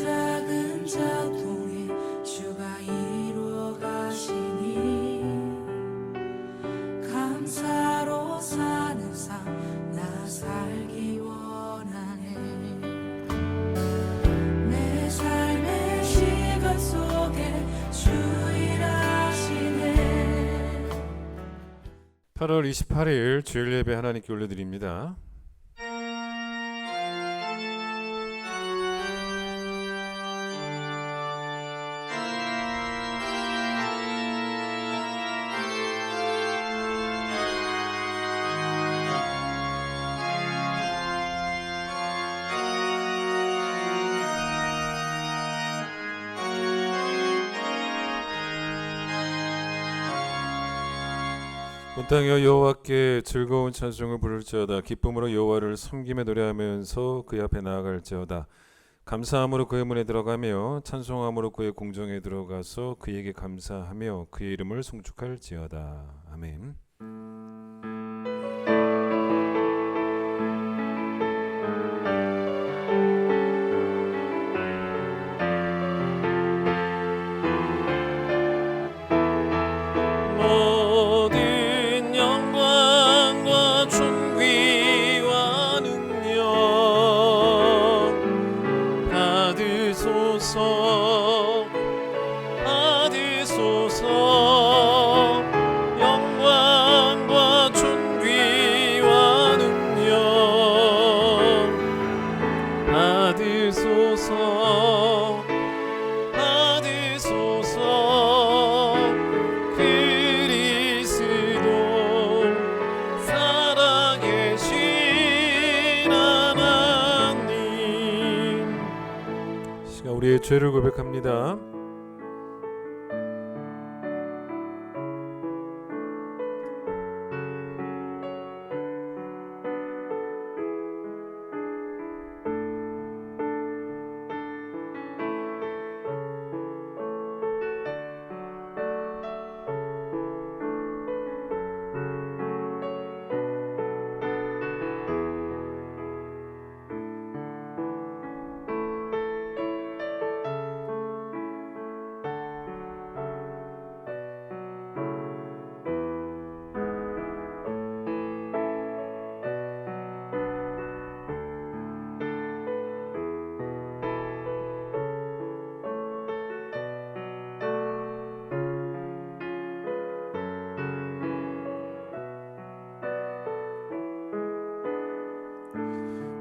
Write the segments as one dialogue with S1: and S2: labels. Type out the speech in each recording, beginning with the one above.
S1: 작은 작동에 주가 이루어 가시니 감사로 사는 삶 나 살기 원하네. 내 삶의 시간 속에 주 일하시네.
S2: 8월 28일 주일 예배 하나님께 올려드립니다. 온 땅이여 여호와께 즐거운 찬송을 부를지어다. 기쁨으로 여호와를 섬김에 노래하면서 그 앞에 나아갈지어다. 감사함으로 그의 문에 들어가며 찬송함으로 그의 궁정에 들어가서 그에게 감사하며 그의 이름을 송축할지어다. 아멘. 우리의 죄를 고백합니다.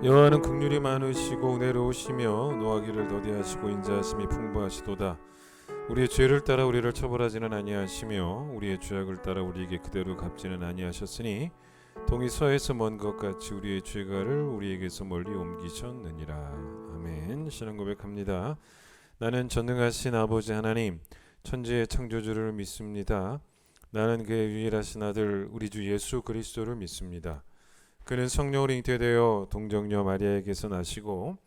S2: 여호와는 긍휼이 많으시고 은혜로우시며 노하기를 더디하시고 인자하심이 풍부하시도다. 우리의 죄를 따라 우리를 처벌하지는 아니하시며 우리의 죄악을 따라 우리에게 그대로 갚지는 아니하셨으니 동이 서에서 먼 것 같이 우리의 죄가를 우리에게서 멀리 옮기셨느니라. 아멘. 신앙 고백합니다. 나는 전능하신 아버지 하나님 천지의 창조주를 믿습니다. 나는 그의 유일하신 아들 우리 주 예수 그리스도를 믿습니다. 그는 성령으로 잉태되어 동정녀 마리아에게서 나시고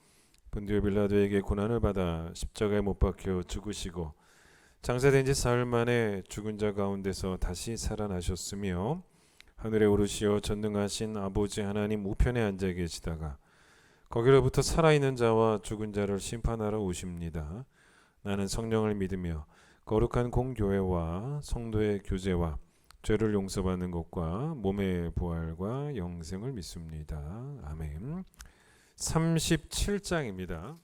S2: 본디오 빌라도에게 고난을 받아 십자가에 못 박혀 죽으시고 장사된 지 사흘 만에 죽은 자 가운데서 다시 살아나셨으며 하늘에 오르시어 전능하신 아버지 하나님 우편에 앉아 계시다가 거기로부터 살아있는 자와 죽은 자를 심판하러 오십니다. 나는 성령을 믿으며 거룩한 공교회와 성도의 교제와 죄를 용서받는 것과 몸의 부활과 영생을 믿습니다. 아멘. 37장입니다.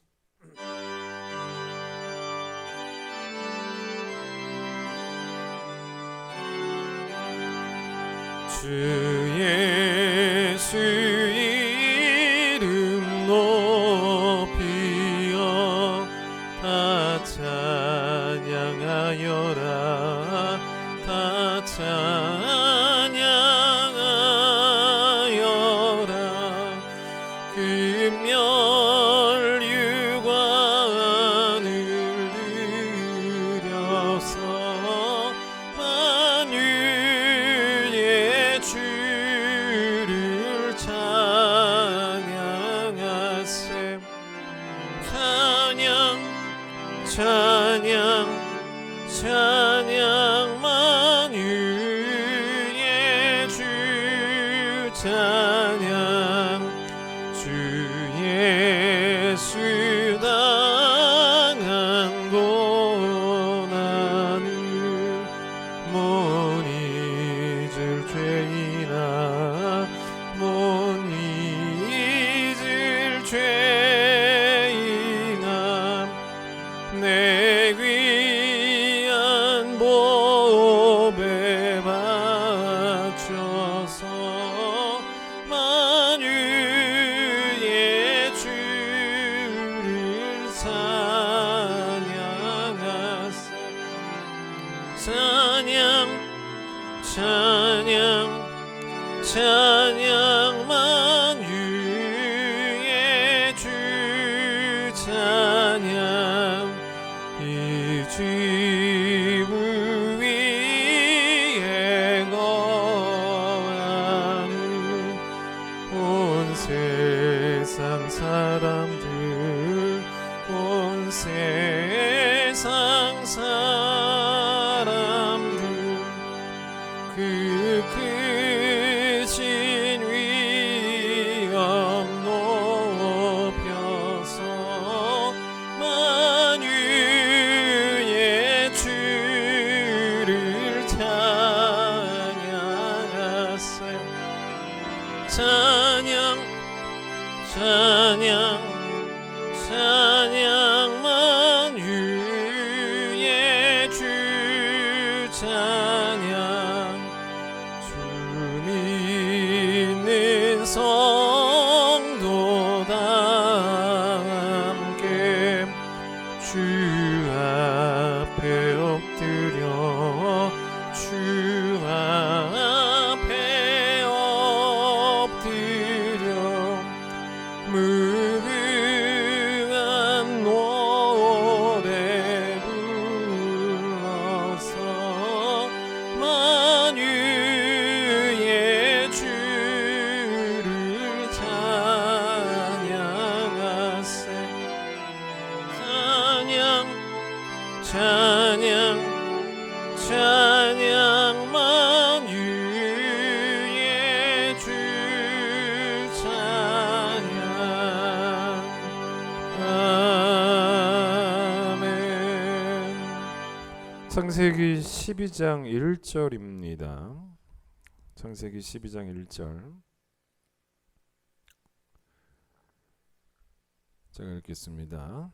S2: 주 예수 이름 높이어 다 찬양하여라. 다 찬양하여라. 금면류관을 들여서 만유의 주를 찬양하세. 찬양 찬양 찬양 만유의 주 찬양 주 예수다 찬양 찬양 만유의 주 찬양 이 지붕 위에 거하는 온 세상 사람들 온 세상 사람들 그 크신 위엄 높여서 만유의 주를 찬양하세 찬양 찬양 찬양 만유의 주 찬양 주 믿는 성도 다 함께 주 앞에 엎드려 주 앞에 엎드려 무궁한 노래 불러서 만유의 주를 찬양하세 찬양 찬양 찬양 만유의 주 찬양 아멘. 창세기 12장 1절입니다. 창세기 12장 1절 제가 읽겠습니다.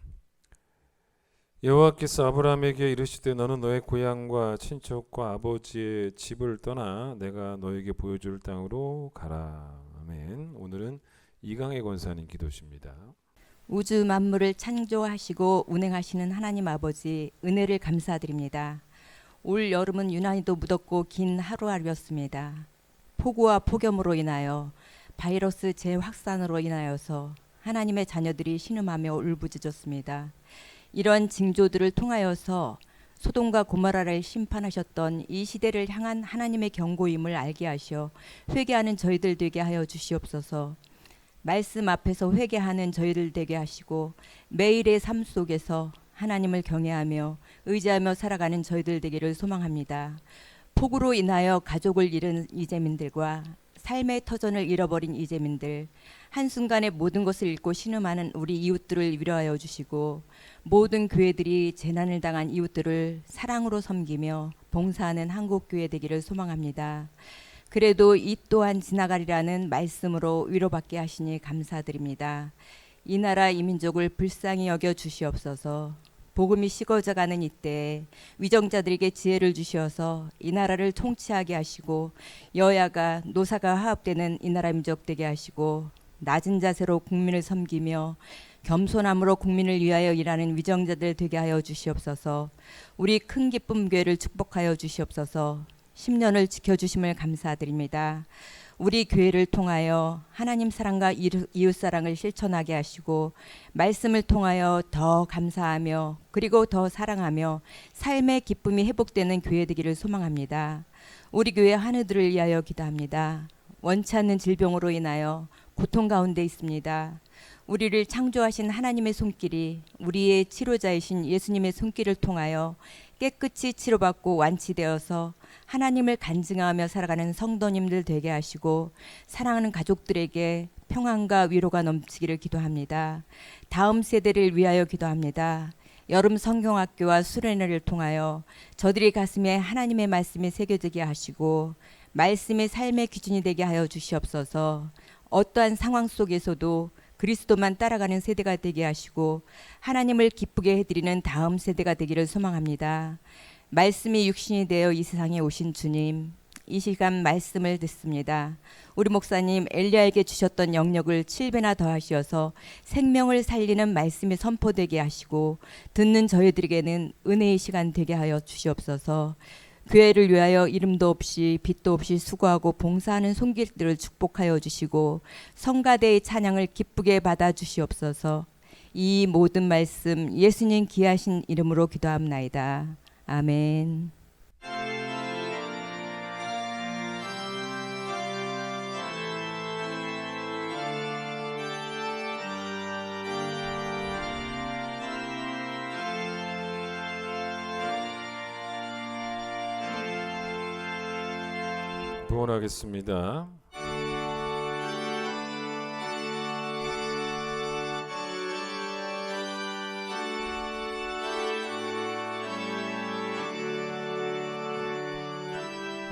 S2: 여호와께서 아브라함에게 이르시되 너는 너의 고향과 친척과 아버지의 집을 떠나 내가 너에게 보여줄 땅으로 가라. 아멘. 오늘은 이강의 권사님 기도십니다.
S3: 우주 만물을 창조하시고 운행하시는 하나님 아버지 은혜를 감사드립니다. 올 여름은 유난히도 무덥고 긴 하루하루였습니다. 폭우와 폭염으로 인하여 바이러스 재확산으로 인하여서 하나님의 자녀들이 신음하며 울부짖었습니다. 이런 징조들을 통하여서 소돔과 고모라를 심판하셨던 이 시대를 향한 하나님의 경고임을 알게 하시어 회개하는 저희들 되게 하여 주시옵소서. 말씀 앞에서 회개하는 저희들 되게 하시고 매일의 삶 속에서 하나님을 경외하며 의지하며 살아가는 저희들 되기를 소망합니다. 폭우로 인하여 가족을 잃은 이재민들과 삶의 터전을 잃어버린 이재민들, 한순간에 모든 것을 잃고 신음하는 우리 이웃들을 위로하여 주시고 모든 교회들이 재난을 당한 이웃들을 사랑으로 섬기며 봉사하는 한국교회 되기를 소망합니다. 그래도 이 또한 지나가리라는 말씀으로 위로받게 하시니 감사드립니다. 이 나라 이 민족을 불쌍히 여겨 주시옵소서. 복음이 식어져가는 이때에 위정자들에게 지혜를 주시어서 이 나라를 통치하게 하시고 여야가 노사가 화합되는 이 나라 민족 되게 하시고 낮은 자세로 국민을 섬기며 겸손함으로 국민을 위하여 일하는 위정자들 되게 하여 주시옵소서. 우리 큰 기쁨 교회를 축복하여 주시옵소서. 10년을 지켜주심을 감사드립니다. 우리 교회를 통하여 하나님 사랑과 이웃 사랑을 실천하게 하시고 말씀을 통하여 더 감사하며 그리고 더 사랑하며 삶의 기쁨이 회복되는 교회 되기를 소망합니다. 우리 교회 하느들을 위하여 기도합니다. 원치 않는 질병으로 인하여 고통 가운데 있습니다. 우리를 창조하신 하나님의 손길이 우리의 치료자이신 예수님의 손길을 통하여 깨끗이 치료받고 완치되어서 하나님을 간증하며 살아가는 성도님들 되게 하시고 사랑하는 가족들에게 평안과 위로가 넘치기를 기도합니다. 다음 세대를 위하여 기도합니다. 여름 성경학교와 수련회를 통하여 저들의 가슴에 하나님의 말씀이 새겨지게 하시고 말씀이 삶의 기준이 되게 하여 주시옵소서. 어떠한 상황 속에서도 그리스도만 따라가는 세대가 되게 하시고 하나님을 기쁘게 해드리는 다음 세대가 되기를 소망합니다. 말씀이 육신이 되어 이 세상에 오신 주님, 이 시간 말씀을 듣습니다. 우리 목사님 엘리야에게 주셨던 영역을 7배나 더하시어서 생명을 살리는 말씀이 선포되게 하시고 듣는 저희들에게는 은혜의 시간 되게 하여 주시옵소서. 교회를 위하여 이름도 없이 빚도 없이 수고하고 봉사하는 손길들을 축복하여 주시고 성가대의 찬양을 기쁘게 받아 주시옵소서. 이 모든 말씀 예수님 귀하신 이름으로 기도합나이다. 아멘.
S2: 부원하겠습니다.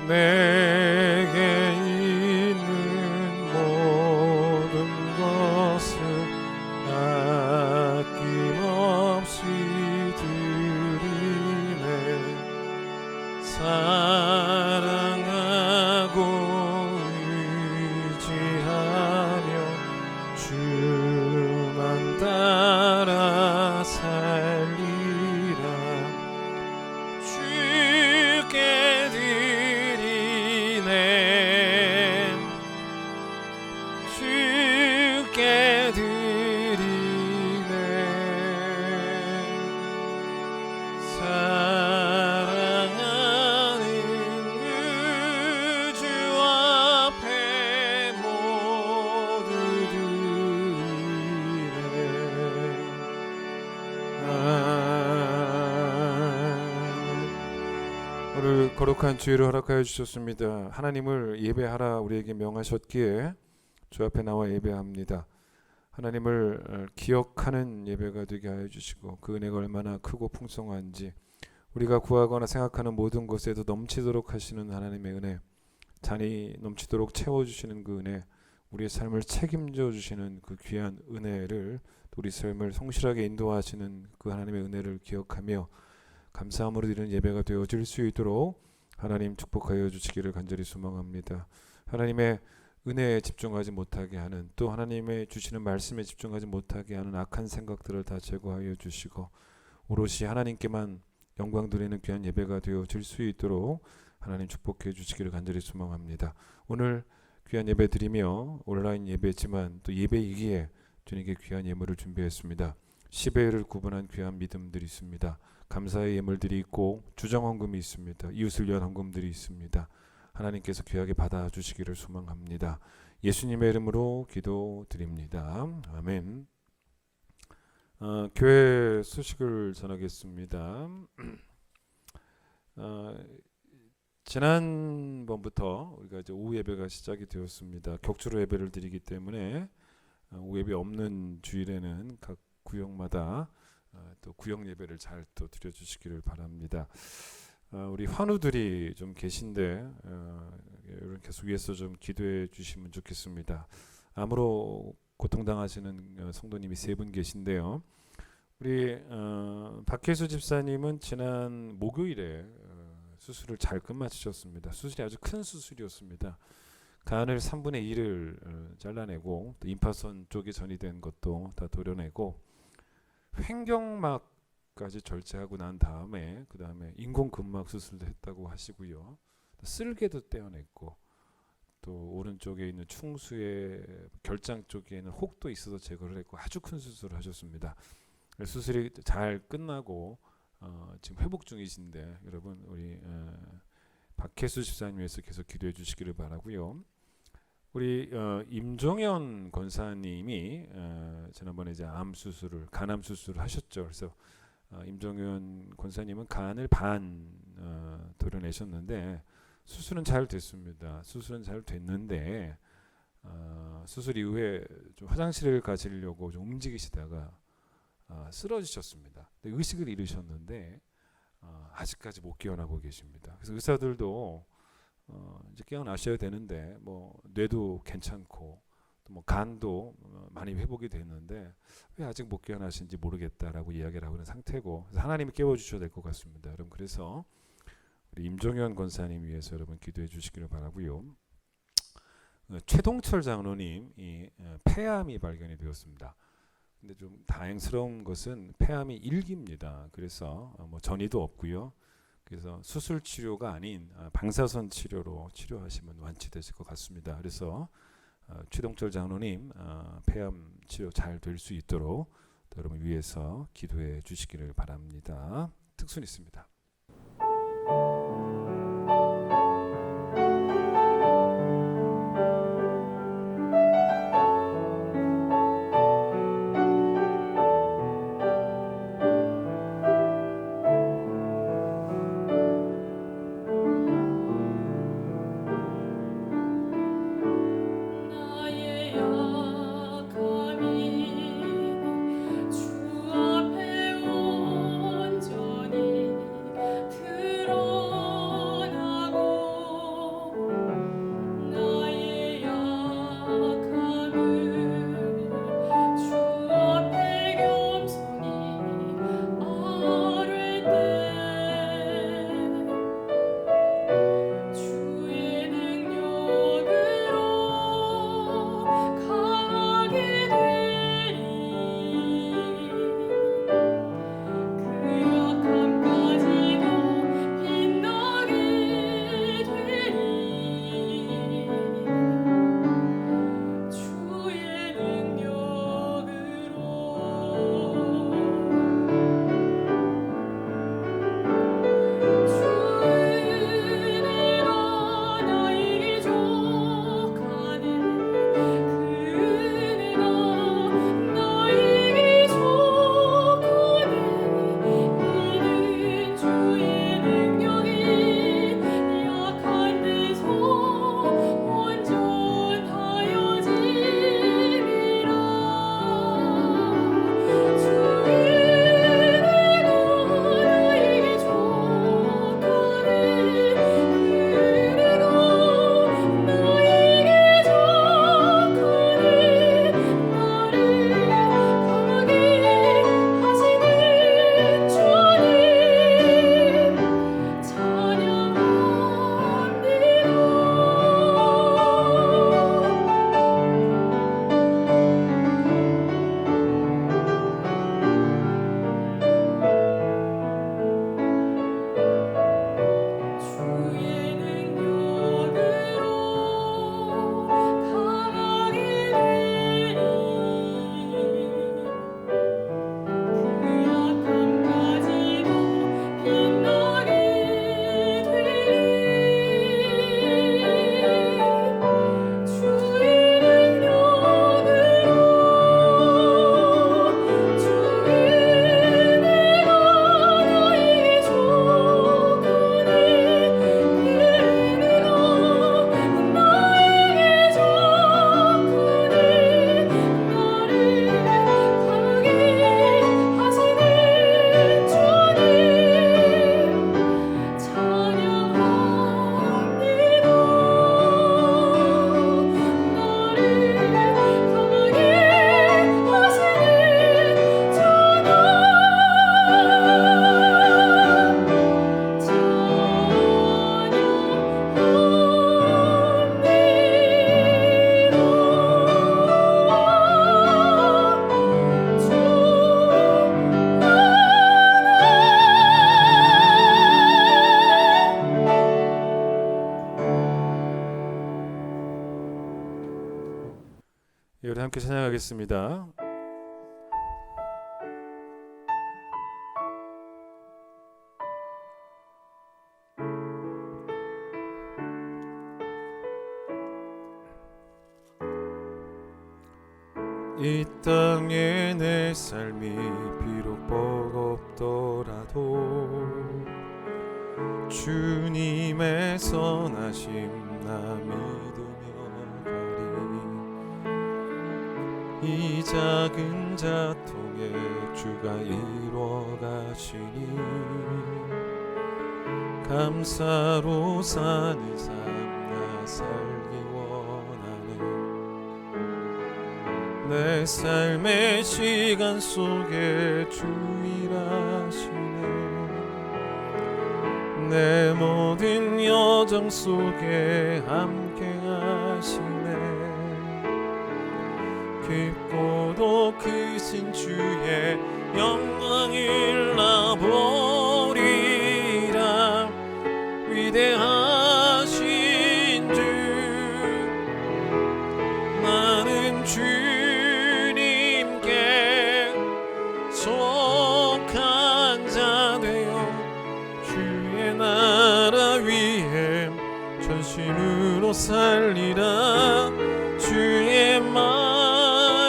S2: 내게 있는 모든 것을 아낌없이 드리네. 사랑하고 의지하며 주만 따라 살리라. 주께 드리네. 주께 드리네. 사랑하는 주 앞에 모두 드리네. 오늘 거룩한 주일을 허락하여 주셨습니다. 하나님을 예배하라 우리에게 명하셨기에 주 앞에 나와 예배합니다. 하나님을 기억하는 예배가 되게 하여 주시고 그 은혜가 얼마나 크고 풍성한지 우리가 구하거나 생각하는 모든 것에도 넘치도록 하시는 하나님의 은혜, 잔이 넘치도록 채워주시는 그 은혜, 우리의 삶을 책임져 주시는 그 귀한 은혜를, 우리 삶을 성실하게 인도하시는 그 하나님의 은혜를 기억하며 감사함으로 드리는 예배가 되어질 수 있도록 하나님 축복하여 주시기를 간절히 소망합니다. 하나님의 은혜에 집중하지 못하게 하는, 또 하나님의 주시는 말씀에 집중하지 못하게 하는 악한 생각들을 다 제거하여 주시고 오롯이 하나님께만 영광 드리는 귀한 예배가 되어질 수 있도록 하나님 축복해 주시기를 간절히 소망합니다. 오늘 귀한 예배 드리며 온라인 예배지만 또 예배이기에 주님께 귀한 예물을 준비했습니다. 10회를 구분한 귀한 믿음들이 있습니다. 감사의 예물들이 있고 주정헌금이 있습니다. 이웃을 위한 헌금들이 있습니다. 하나님께서 귀하게 받아주시기를 소망합니다. 예수님의 이름으로 기도드립니다. 아멘. 교회 소식을 전하겠습니다. 지난번부터 우리가 이제 오후 예배가 시작이 되었습니다. 격주로 예배를 드리기 때문에 오후 예배 없는 주일에는 각 구역마다 또 구역 예배를 잘 또 드려주시기를 바랍니다. 우리 환우들이 좀 계신데 계속 위해서 좀 기도해 주시면 좋겠습니다. 암으로 고통당하시는 성도님이 3분 계신데요. 우리 박혜수 집사님은 지난 목요일에 수술을 잘 끝마치셨습니다. 수술이 아주 큰 수술이었습니다. 간을 3분의 1을 잘라내고 또 임파선 쪽에 전이된 것도 다 도려내고 횡격막까지 절제하고 난 다음에 그 다음에 인공근막 수술도 했다고 하시고요. 쓸개도 떼어냈고 또 오른쪽에 있는 충수의 결장 쪽에는 혹도 있어서 제거를 했고 아주 큰 수술을 하셨습니다. 수술이 잘 끝나고 지금 회복 중이신데 여러분 우리 박혜수 집사님 위해서 계속 기도해 주시기를 바라고요. 우리 임종현 권사님이 지난번에 이제 간암 수술을 하셨죠. 그래서 임종현 권사님은 간을 반 도려내셨는데 수술은 잘 됐습니다. 수술은 잘 됐는데 수술 이후에 좀 화장실을 가시려고 좀 움직이시다가 쓰러지셨습니다. 의식을 잃으셨는데 아직까지 못 깨어나고 계십니다. 그래서 의사들도 이제 깨어나셔야 되는데 뭐 뇌도 괜찮고 또 뭐 간도 많이 회복이 됐는데 왜 아직 못 깨어나신지 모르겠다라고 이야기를 하고 있는 상태고, 그래서 하나님이 깨워주셔야 될 것 같습니다. 여러분 그래서 우리 임종현 권사님 위해서 여러분 기도해 주시기를 바라고요. 최동철 장로님이 폐암이 발견이 되었습니다. 근데 좀 다행스러운 것은 폐암이 1기입니다. 그래서 뭐 전이도 없고요. 그래서 수술 치료가 아닌 방사선 치료로 치료하시면 완치되실 것 같습니다. 그래서 최동철 장로님 폐암 치료 잘 될 수 있도록 여러분 위해서 기도해 주시기를 바랍니다. 특순 있습니다.
S1: 나의 약함이 주 앞에 온전히 드러나고 나의 약함을 주 앞에 겸손히 아뢰 때 주의 능력으로 강하게 되리 그 약함까지도 빛나게 되리 주의 능력으로 주 은혜가 나에게 족하네 그 은혜가 나에게 족하네 이는 주의 능력이 약한 데서 온전하여짐이라 주 은혜가 나에게 족하네 그 은혜가 나에게 족하네 나를 강하게 하시는 주님 주의 능력으로 강하게 되리 그 약함까지도 빛나게 되리 주의 능력으로 주 은혜가 나에게 족하네 그 은혜가 나에게 족하네 나를 강하게 하시는 주님 찬양합니다 나를 강하게
S2: 우리 함께 찬양하겠습니다. 이 땅에 내 삶이 비록 버겁더라도 주님의 선하심 나 믿으며 가리 이 작은 자통에 주가 이루어 가시니 감사로 사는 삶 나 살기 원하네 내 삶의 시간 속에 주 일하시네 내 모든 여정 속에 함께 하시네 깊고도 크신 주의 영광을 나보리라 또 살리라 주의 마음에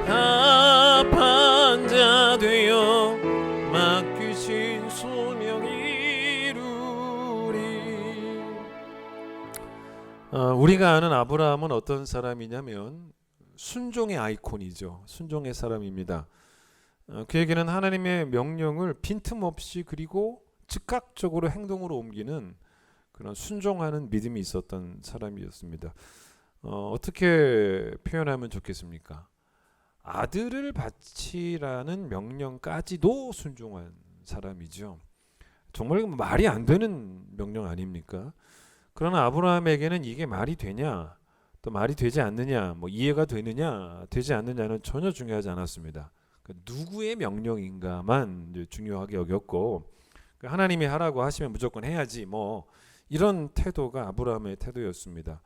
S2: 합한 자 되어 맡기신 소명 이루리. 우리가 아는 아브라함은 어떤 사람이냐면 순종의 아이콘이죠. 순종의 사람입니다. 그에게는 하나님의 명령을 빈틈없이 그리고 즉각적으로 행동으로 옮기는 그런 순종하는 믿음이 있었던 사람이었습니다. 어떻게 표현하면 좋겠습니까? 아들을 바치라는 명령까지도 순종한 사람이죠. 정말 말이 안 되는 명령 아닙니까? 그러나 아브라함에게는 이게 말이 되냐, 또 말이 되지 않느냐, 뭐 이해가 되느냐, 되지 않느냐는 전혀 중요하지 않았습니다. 누구의 명령인가만 이제 중요하게 여겼고, 하나님이 하라고 하시면 무조건 해야지, 뭐 이런 태도가 아브라함의 태도였습니다.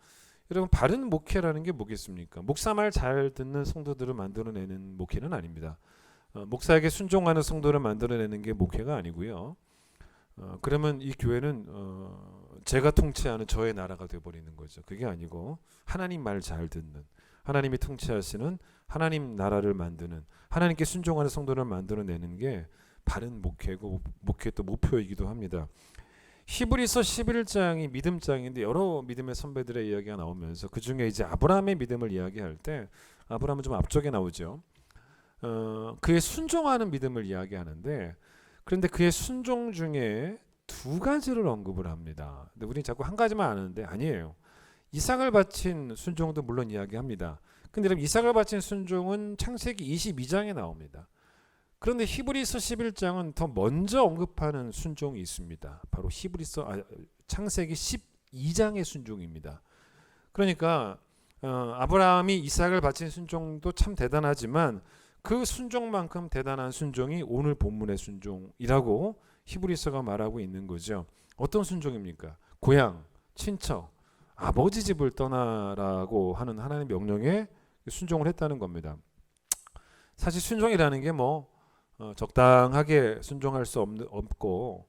S2: 여러분, 바른 목회라는 게 뭐겠습니까? 목사 말 잘 듣는 성도들을 만들어내는 목회는 아닙니다. 목사에게 순종하는 성도를 만들어내는 게 목회가 아니고요. 그러면 이 교회는 제가 통치하는 저의 나라가 되어버리는 거죠. 그게 아니고 하나님 말 잘 듣는, 하나님이 통치하시는 하나님 나라를 만드는, 하나님께 순종하는 성도를 만들어내는 게 바른 목회고, 목회의 또 목표이기도 합니다. 히브리서 11장이 믿음장인데 여러 믿음의 선배들의 이야기가 나오면서 그 중에 이제 아브라함의 믿음을 이야기할 때 아브라함은 좀 앞쪽에 나오죠. 그의 순종하는 믿음을 이야기하는데, 그런데 그의 순종 중에 두 가지를 언급을 합니다. 근데 우리는 자꾸 한 가지만 아는데 아니에요. 이삭을 바친 순종도 물론 이야기합니다. 근데 여러분, 이삭을 바친 순종은 창세기 22장에 나옵니다. 그런데 히브리서 11장은 더 먼저 언급하는 순종이 있습니다. 바로 창세기 12장의 순종입니다. 그러니까 아브라함이 이삭을 바친 순종도 참 대단하지만 그 순종만큼 대단한 순종이 오늘 본문의 순종이라고 히브리서가 말하고 있는 거죠. 어떤 순종입니까? 고향, 친척, 아버지 집을 떠나라고 하는 하나님의 명령에 순종을 했다는 겁니다. 사실 순종이라는 게 적당하게 순종할 수 없고,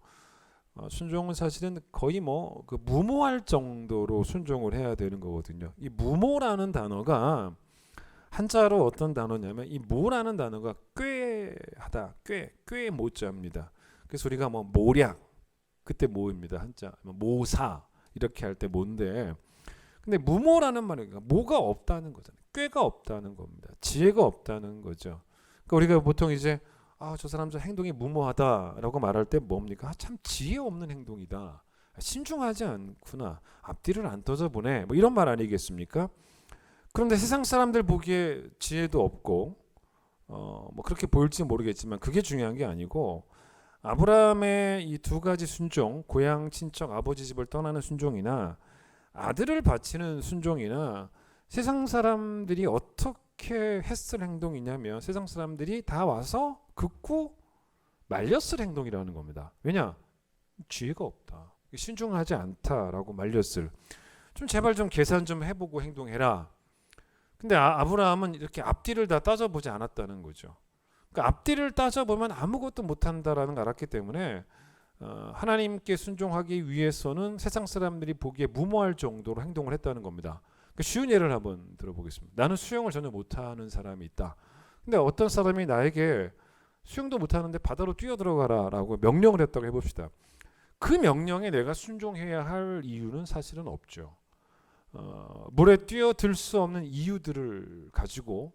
S2: 순종은 사실은 거의 그 무모할 정도로 순종을 해야 되는 거거든요. 이 무모라는 단어가 한자로 어떤 단어냐면, 이 모라는 단어가 꾀하다, 꾀의 모자입니다. 그래서 우리가 모략, 그때 모입니다. 한자 모사 이렇게 할 때 모인데, 근데 무모라는 말은 모가 없다는 거잖아요. 꾀가 없다는 겁니다. 지혜가 없다는 거죠. 그러니까 우리가 보통 이제 저 사람 저 행동이 무모하다라고 말할 때 뭡니까? 참 지혜 없는 행동이다. 신중하지 않구나. 앞뒤를 안 떠져보네. 뭐 이런 말 아니겠습니까? 그런데 세상 사람들 보기에 지혜도 없고 그렇게 보일지 모르겠지만 그게 중요한 게 아니고, 아브라함의 이 두 가지 순종, 고향, 친척, 아버지 집을 떠나는 순종이나 아들을 바치는 순종이나 세상 사람들이 어떻게 했을 행동이냐면, 세상 사람들이 다 와서 긋고 말렸을 행동이라는 겁니다. 왜냐? 지혜가 없다, 신중하지 않다라고 말렸을. 좀 제발 좀 계산 좀 해보고 행동해라. 근데 아브라함은 이렇게 앞뒤를 다 따져보지 않았다는 거죠. 그러니까 앞뒤를 따져보면 아무것도 못한다라는 걸 알았기 때문에 하나님께 순종하기 위해서는 세상 사람들이 보기에 무모할 정도로 행동을 했다는 겁니다. 그러니까 쉬운 예를 한번 들어보겠습니다. 나는 수영을 전혀 못하는 사람이 있다. 근데 어떤 사람이 나에게 수영도 못하는데 바다로 뛰어들어가라 라고 명령을 했다고 해봅시다. 그 명령에 내가 순종해야 할 이유는 사실은 없죠. 물에 뛰어들 수 없는 이유들을 가지고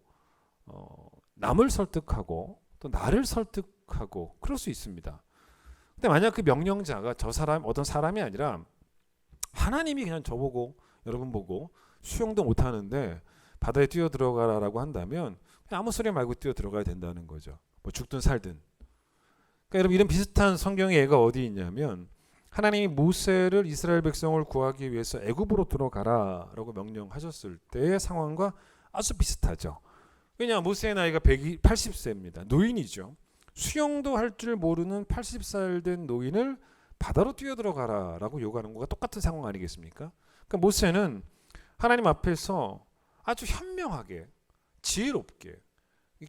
S2: 남을 설득하고 또 나를 설득하고 그럴 수 있습니다. 근데 만약 그 명령자가 어떤 사람이 아니라 하나님이 그냥 저보고, 여러분 보고 수영도 못하는데 바다에 뛰어들어가라고 한다면 그냥 아무 소리 말고 뛰어들어가야 된다는 거죠. 죽든 살든. 그러니까 여러분, 이런 비슷한 성경의 예가 어디 있냐면, 하나님이 모세를 이스라엘 백성을 구하기 위해서 애굽으로 들어가라라고 명령하셨을 때의 상황과 아주 비슷하죠. 왜냐, 모세의 나이가 80세입니다. 노인이죠. 수영도 할 줄 모르는 80살 된 노인을 바다로 뛰어들어가라라고 요구하는 것과 똑같은 상황 아니겠습니까? 그러니까 모세는 하나님 앞에서 아주 현명하게, 지혜롭게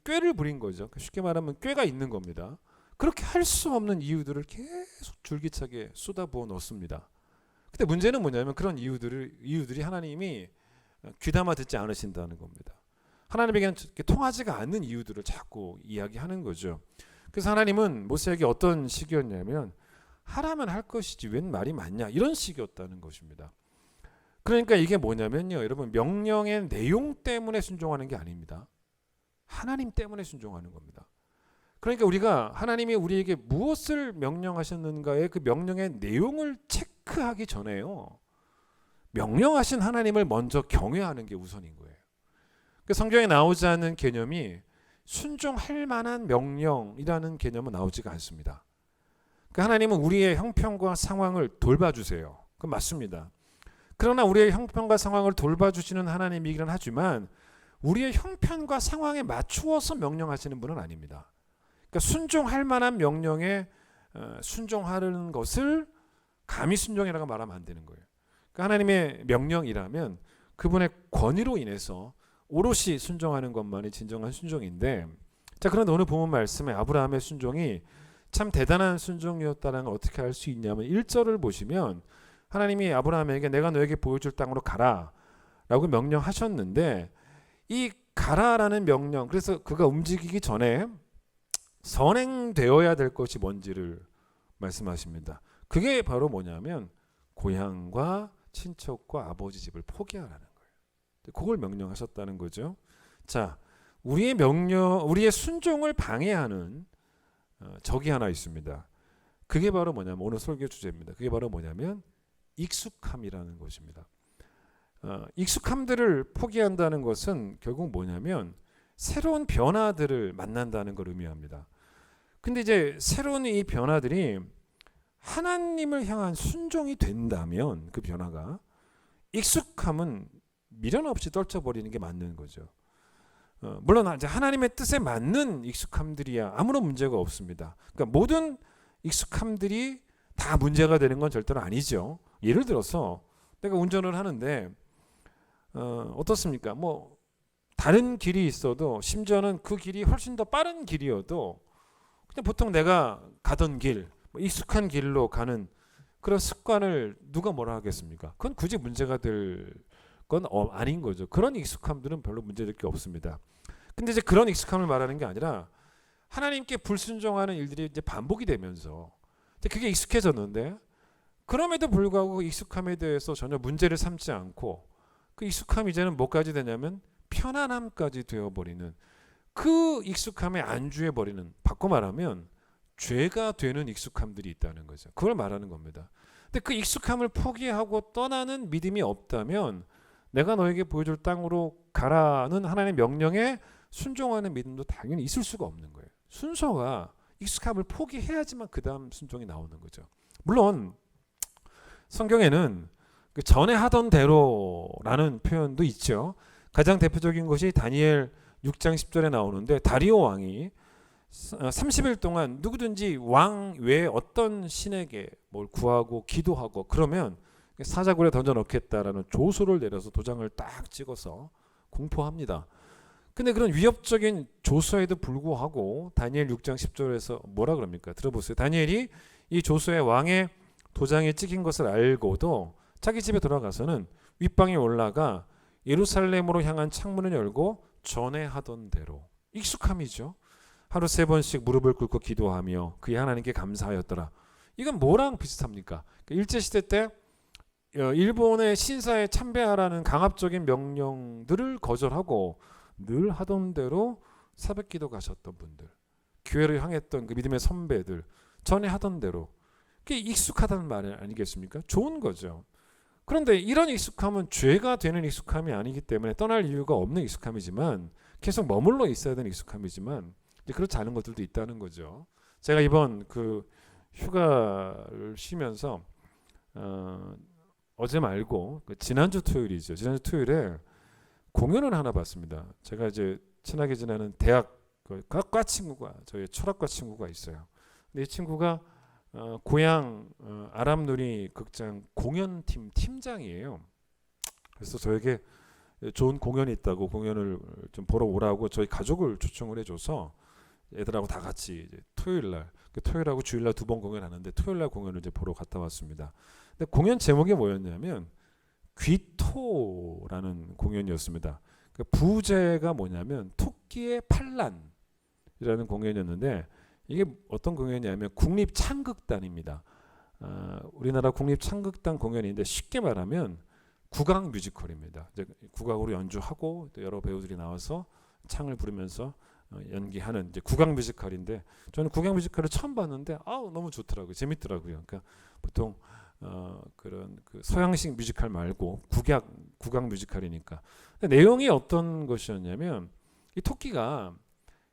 S2: 꾀를 부린 거죠. 쉽게 말하면 꾀가 있는 겁니다. 그렇게 할 수 없는 이유들을 계속 줄기차게 쏟아부어 넣습니다. 근데 문제는 뭐냐면 그런 이유들이 하나님이 귀담아 듣지 않으신다는 겁니다. 하나님에게는 통하지가 않는 이유들을 자꾸 이야기하는 거죠. 그래서 하나님은 모세에게 어떤 식이었냐면 하라면 할 것이지 웬 말이 많냐 이런 식이었다는 것입니다. 그러니까 이게 뭐냐면요, 여러분, 명령의 내용 때문에 순종하는 게 아닙니다. 하나님 때문에 순종하는 겁니다. 그러니까 우리가 하나님이 우리에게 무엇을 명령하셨는가의 그 명령의 내용을 체크하기 전에요, 명령하신 하나님을 먼저 경외하는 게 우선인 거예요. 그 성경에 나오지 않는 개념이 순종할 만한 명령이라는 개념은 나오지가 않습니다. 그 하나님은 우리의 형편과 상황을 돌봐주세요. 그건 맞습니다. 그러나 우리의 형편과 상황을 돌봐주시는 하나님이긴 하지만 우리의 형편과 상황에 맞추어서 명령하시는 분은 아닙니다. 그러니까 순종할 만한 명령에 순종하는 것을 감히 순종이라고 말하면 안 되는 거예요. 그러니까 하나님의 명령이라면 그분의 권위로 인해서 오롯이 순종하는 것만이 진정한 순종인데, 자, 그런데 오늘 본문 말씀에 아브라함의 순종이 참 대단한 순종이었다는 걸 어떻게 알 수 있냐면 1절을 보시면 하나님이 아브라함에게 내가 너에게 보여줄 땅으로 가라 라고 명령하셨는데, 이 가라라는 명령, 그래서 그가 움직이기 전에 선행되어야 될 것이 뭔지를 말씀하십니다. 그게 바로 뭐냐면 고향과 친척과 아버지 집을 포기하라는 거예요. 그걸 명령하셨다는 거죠. 자, 우리의 순종을 방해하는 적이 하나 있습니다. 그게 바로 뭐냐면 오늘 설교 주제입니다. 그게 바로 뭐냐면 익숙함이라는 것입니다. 익숙함들을 포기한다는 것은 결국 뭐냐면 새로운 변화들을 만난다는 걸 의미합니다. 근데 이제 새로운 이 변화들이 하나님을 향한 순종이 된다면 그 변화가, 익숙함은 미련 없이 떨쳐버리는 게 맞는 거죠. 물론 이제 하나님의 뜻에 맞는 익숙함들이야 아무런 문제가 없습니다. 그러니까 모든 익숙함들이 다 문제가 되는 건 절대로 아니죠. 예를 들어서 내가 운전을 하는데 어떻습니까? 뭐 다른 길이 있어도, 심지어는 그 길이 훨씬 더 빠른 길이어도 그냥 보통 내가 가던 길, 익숙한 길로 가는 그런 습관을 누가 뭐라 하겠습니까? 그건 굳이 문제가 될 건 아닌 거죠. 그런 익숙함들은 별로 문제될 게 없습니다. 근데 이제 그런 익숙함을 말하는 게 아니라 하나님께 불순종하는 일들이 이제 반복이 되면서 그게 익숙해졌는데, 그럼에도 불구하고 그 익숙함에 대해서 전혀 문제를 삼지 않고 그 익숙함이 이제는 뭐까지 되냐면 편안함까지 되어버리는, 그 익숙함에 안주해버리는, 바꿔 말하면 죄가 되는 익숙함들이 있다는 거죠. 그걸 말하는 겁니다. 근데 그 익숙함을 포기하고 떠나는 믿음이 없다면 내가 너에게 보여줄 땅으로 가라는 하나님의 명령에 순종하는 믿음도 당연히 있을 수가 없는 거예요. 순서가 익숙함을 포기해야지만 그 다음 순종이 나오는 거죠. 물론 성경에는 그 전에 하던 대로라는 표현도 있죠. 가장 대표적인 것이 다니엘 6장 10절에 나오는데, 다리오 왕이 30일 동안 누구든지 왕 외에 어떤 신에게 뭘 구하고 기도하고 그러면 사자굴에 던져 넣겠다라는 조소를 내려서 도장을 딱 찍어서 공포합니다. 근데 그런 위협적인 조서에도 불구하고 다니엘 6장 10절에서 뭐라 그럽니까? 들어보세요. 다니엘이 이 조서에 왕의 도장이 찍힌 것을 알고도 자기 집에 돌아가서는 윗방에 올라가 예루살렘으로 향한 창문을 열고 전에 하던 대로, 익숙함이죠. 하루 3번씩 무릎을 꿇고 기도하며 그의 하나님께 감사하였더라. 이건 뭐랑 비슷합니까? 일제시대 때 일본의 신사에 참배하라는 강압적인 명령들을 거절하고 늘 하던 대로 새벽기도 가셨던 분들, 교회를 향했던 그 믿음의 선배들, 전에 하던 대로, 그게 익숙하다는 말 아니겠습니까? 좋은 거죠. 그런데 이런 익숙함은 죄가 되는 익숙함이 아니기 때문에 떠날 이유가 없는 익숙함이지만, 계속 머물러 있어야 되는 익숙함이지만 그렇지 않은 것들도 있다는 거죠. 제가 이번 그 휴가를 쉬면서 어제 말고 지난주 토요일이죠. 지난주 토요일에 공연을 하나 봤습니다. 제가 이제 친하게 지내는 대학 과 친구가, 저희 철학과 친구가 있어요. 근데 이 친구가 고향 아람누리 극장 공연팀 팀장이에요. 그래서 저에게 좋은 공연이 있다고 공연을 좀 보러 오라고 저희 가족을 초청을 해줘서 애들하고 다 같이 이제 토요일날 토요일하고 주일날 2번 공연하는데 토요일날 공연을 이제 보러 갔다 왔습니다. 근데 공연 제목이 뭐였냐면 귀토라는 공연이었습니다. 그 부제가 뭐냐면 토끼의 반란이라는 공연이었는데 이게 어떤 공연이냐면 국립창극단입니다. 우리나라 국립창극단 공연인데 쉽게 말하면 국악 뮤지컬입니다. 이제 국악으로 연주하고 또 여러 배우들이 나와서 창을 부르면서 연기하는 이제 국악 뮤지컬인데 저는 국악 뮤지컬을 처음 봤는데 너무 좋더라고요. 재밌더라고요. 그러니까 보통 그런 그 서양식 뮤지컬 말고 국악 뮤지컬이니까. 근데 내용이 어떤 것이었냐면 이 토끼가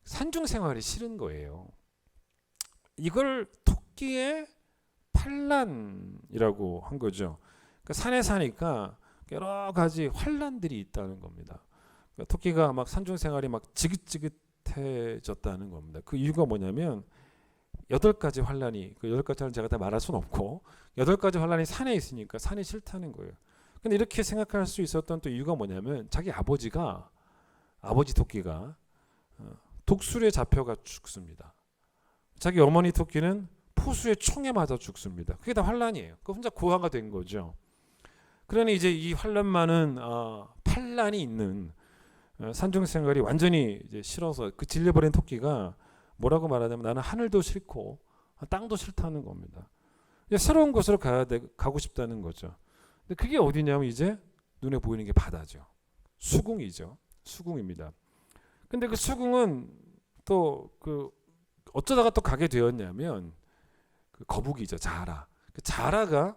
S2: 산중 생활이 싫은 거예요. 이걸 토끼의 반란이라고 한 거죠. 그러니까 산에 사니까 여러 가지 환란들이 있다는 겁니다. 그러니까 토끼가 막 산중 생활이 막 지긋지긋해졌다는 겁니다. 그 이유가 뭐냐면 8가지 환란이 그 8가지는 제가 다 말할 수는 없고 8가지 환란이 산에 있으니까 산이 싫다는 거예요. 근데 이렇게 생각할 수 있었던 또 이유가 뭐냐면 자기 아버지 토끼가 독수리에 잡혀가 죽습니다. 자기 어머니 토끼는 포수의 총에 맞아 죽습니다. 그게 다 환란이에요. 그 혼자 고아가 된 거죠. 그러니 이제 이 환란 많은 반란이 있는 산중 생활이 완전히 이제 싫어서 그 질려버린 토끼가 뭐라고 말하냐면 나는 하늘도 싫고 땅도 싫다는 겁니다. 이제 새로운 곳으로 가고 싶다는 거죠. 근데 그게 어디냐면 이제 눈에 보이는 게 바다죠. 수궁이죠. 수궁입니다. 근데 그 수궁은 또 그 어쩌다가 또 가게 되었냐면 그 거북이죠. 자라. 그 자라가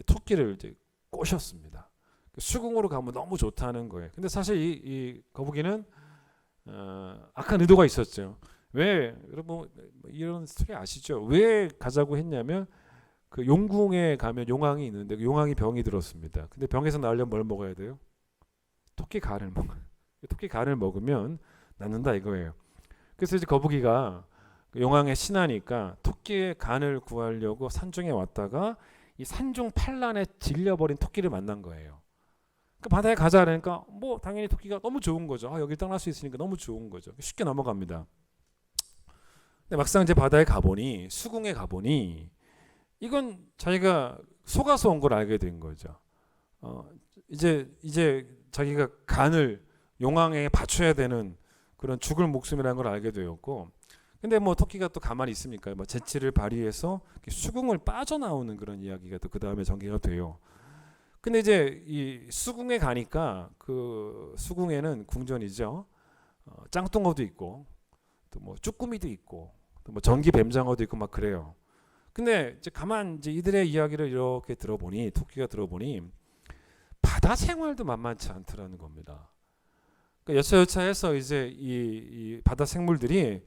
S2: 토끼를 이제 꼬셨습니다. 수궁으로 가면 너무 좋다는 거예요. 근데 사실 이 거북이는 악한 의도가 있었죠. 왜 여러분 이런 스토리 아시죠? 왜 가자고 했냐면 그 용궁에 가면 용왕이 있는데 그 용왕이 병이 들었습니다. 근데 병에서 나으려면 뭘 먹어야 돼요? 토끼 간을 먹어요. 토끼 간을 먹으면 낫는다 이거예요. 그래서 이제 거북이가 용왕의 신하니까 토끼의 간을 구하려고 산중에 왔다가 이 산중 반란에 질려버린 토끼를 만난 거예요. 그 바다에 가자 그러니까 뭐 당연히 토끼가 너무 좋은 거죠. 여기 떠날 수 있으니까 너무 좋은 거죠. 쉽게 넘어갑니다. 근데 막상 이제 바다에 가보니 수궁에 가보니 이건 자기가 속아서 온 걸 알게 된 거죠. 이제 자기가 간을 용왕에 바쳐야 되는 그런 죽을 목숨이라는 걸 알게 되었고, 근데 뭐 토끼가 또 가만히 있습니까? 뭐 재치를 발휘해서 수궁을 빠져나오는 그런 이야기가 또 그 다음에 전개가 돼요. 근데 이제 이 수궁에 가니까 그 수궁에는 궁전이죠. 짱뚱어도 있고 또 뭐 쭈꾸미도 있고 또 뭐 전기 뱀장어도 있고 막 그래요. 근데 이제 가만 이제 이들의 이야기를 이렇게 들어보니 토끼가 들어보니 바다 생활도 만만치 않더라는 겁니다. 그러니까 여차여차해서 이제 이 바다 생물들이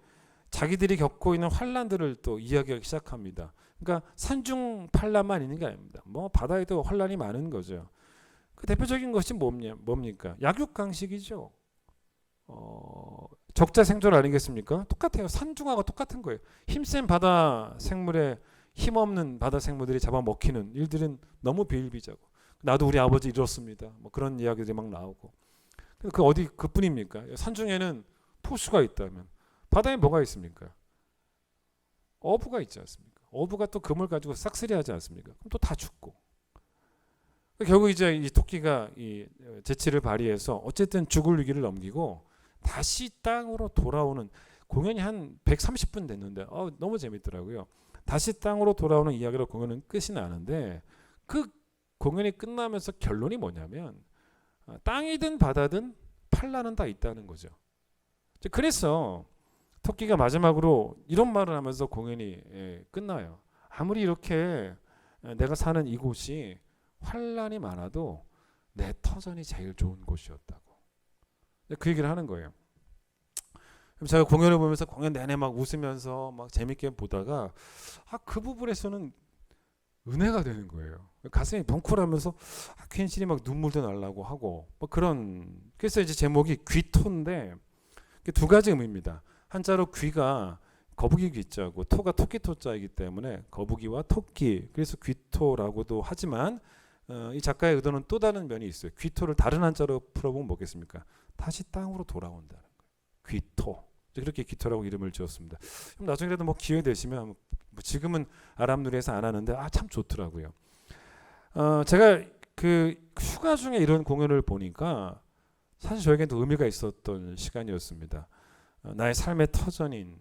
S2: 자기들이 겪고 있는 환란들을 또 이야기하기 시작합니다. 그러니까 산중 환란만 있는 게 아닙니다. 뭐 바다에도 환란이 많은 거죠. 그 대표적인 것이 뭡니까? 약육강식이죠. 적자 생존 아니겠습니까? 똑같아요. 산중하고 똑같은 거예요. 힘센 바다 생물에 힘없는 바다 생물들이 잡아먹히는 일들은 너무 비일비재하고 나도 우리 아버지 이렇습니다. 뭐 그런 이야기들이 막 나오고. 그 어디 그뿐입니까? 산중에는 포수가 있다면 바다에 뭐가 있습니까? 어부가 있지 않습니까? 어부가 또 금을 가지고 싹쓸이하지 않습니까? 그럼 또 다 죽고. 결국 이제 이 토끼가 이 재치를 발휘해서 어쨌든 죽을 위기를 넘기고 다시 땅으로 돌아오는 공연이 한 130분 됐는데 너무 재밌더라고요. 다시 땅으로 돌아오는 이야기로 공연은 끝이 나는데 그 공연이 끝나면서 결론이 뭐냐면 땅이든 바다든 반란은 다 있다는 거죠. 그래서 토끼가 마지막으로 이런 말을 하면서 공연이 끝나요. 아무리 이렇게 내가 사는 이곳이 환란이 많아도 내 터전이 제일 좋은 곳이었다고. 그 얘기를 하는 거예요. 제가 공연을 보면서 공연 내내 막 웃으면서 막 재밌게 보다가 그 부분에서는 은혜가 되는 거예요. 가슴이 벙클하면서 괜시리 막 눈물도 날라고 하고 뭐 그런. 그래서 이제 제목이 귀토인데 두 가지 의미입니다. 한자로 귀가 거북이 귀자고 토가 토끼 토자이기 때문에 거북이와 토끼, 그래서 귀토라고도 하지만 이 작가의 의도는 또 다른 면이 있어요. 귀토를 다른 한자로 풀어보면 뭐겠습니까? 다시 땅으로 돌아온다는 거예요. 귀토. 그렇게 기토라고 이름을 지었습니다. 그럼 나중에라도 뭐 기회 되시면 뭐 지금은 아랍 누리에서 안 하는데 참 좋더라고요. 제가 그 휴가 중에 이런 공연을 보니까 사실 저에게도 의미가 있었던 시간이었습니다. 나의 삶의 터전인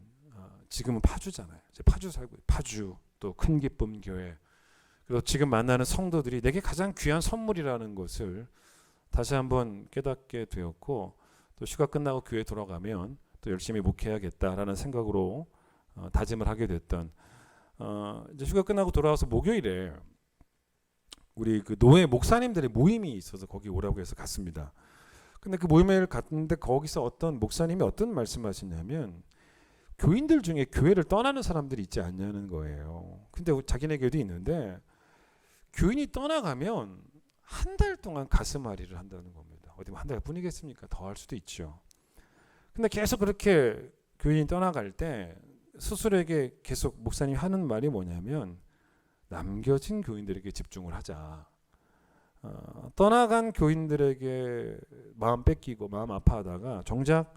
S2: 지금은 파주잖아요. 이제 파주 살고 파주 또 큰 기쁨 교회 그리고 지금 만나는 성도들이 내게 가장 귀한 선물이라는 것을 다시 한번 깨닫게 되었고 또 휴가 끝나고 교회 돌아가면 또 열심히 목회해야겠다라는 생각으로 다짐을 하게 됐던 이제 휴가 끝나고 돌아와서 목요일에 우리 그 노예 목사님들의 모임이 있어서 거기 오라고 해서 갔습니다. 근데 그 모임을 갔는데 거기서 어떤 목사님이 어떤 말씀하시냐면 교인들 중에 교회를 떠나는 사람들이 있지 않냐는 거예요. 근데 자기네 교회도 있는데 교인이 떠나가면 한 달 동안 가슴앓이를 한다는 겁니다. 어디 한 달뿐이겠습니까? 더 할 수도 있죠. 근데 계속 그렇게 교인이 떠나갈 때 스스로에게 계속 목사님이 하는 말이 뭐냐면 남겨진 교인들에게 집중을 하자. 떠나간 교인들에게 마음 뺏기고 마음 아파하다가 정작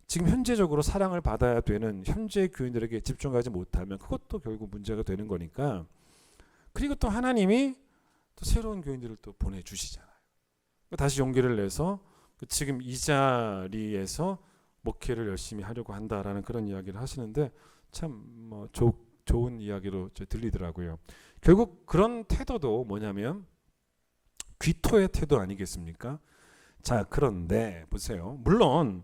S2: 지금 현재적으로 사랑을 받아야 되는 현재 교인들에게 집중하지 못하면 그것도 결국 문제가 되는 거니까. 그리고 또 하나님이 또 새로운 교인들을 또 보내주시잖아요. 다시 용기를 내서 지금 이 자리에서 목회를 열심히 하려고 한다라는 그런 이야기를 하시는데 참 뭐 좋은 이야기로 들리더라고요. 결국 그런 태도도 뭐냐면 귀토의 태도 아니겠습니까? 자, 그런데 보세요. 물론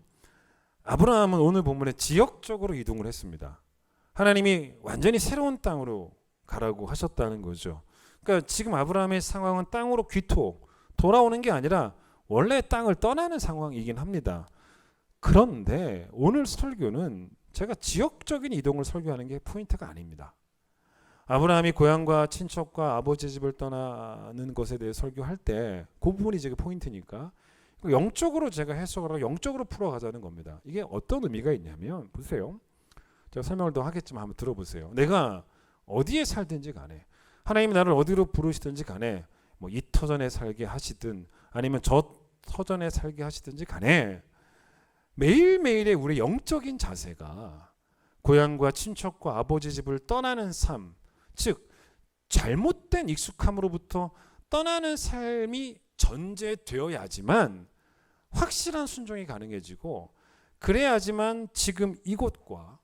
S2: 아브라함은 오늘 본문에 지역적으로 이동을 했습니다. 하나님이 완전히 새로운 땅으로 가라고 하셨다는 거죠. 그러니까 지금 아브라함의 상황은 땅으로 귀토 돌아오는 게 아니라 원래 땅을 떠나는 상황이긴 합니다. 그런데 오늘 설교는 제가 지역적인 이동을 설교하는 게 포인트가 아닙니다. 아브라함이 고향과 친척과 아버지 집을 떠나는 것에 대해 설교할 때 그 부분이 제가 포인트니까 영적으로 제가 해석을 하고 영적으로 풀어가자는 겁니다. 이게 어떤 의미가 있냐면 보세요. 제가 설명을 더 하겠지만 한번 들어보세요. 내가 어디에 살든지 간에 하나님이 나를 어디로 부르시든지 간에 뭐 이 터전에 살게 하시든 아니면 저 터전에 살게 하시든지 간에 매일매일의 우리 영적인 자세가 고향과 친척과 아버지 집을 떠나는 삶, 즉 잘못된 익숙함으로부터 떠나는 삶이 전제되어야지만 확실한 순종이 가능해지고 그래야지만 지금 이곳과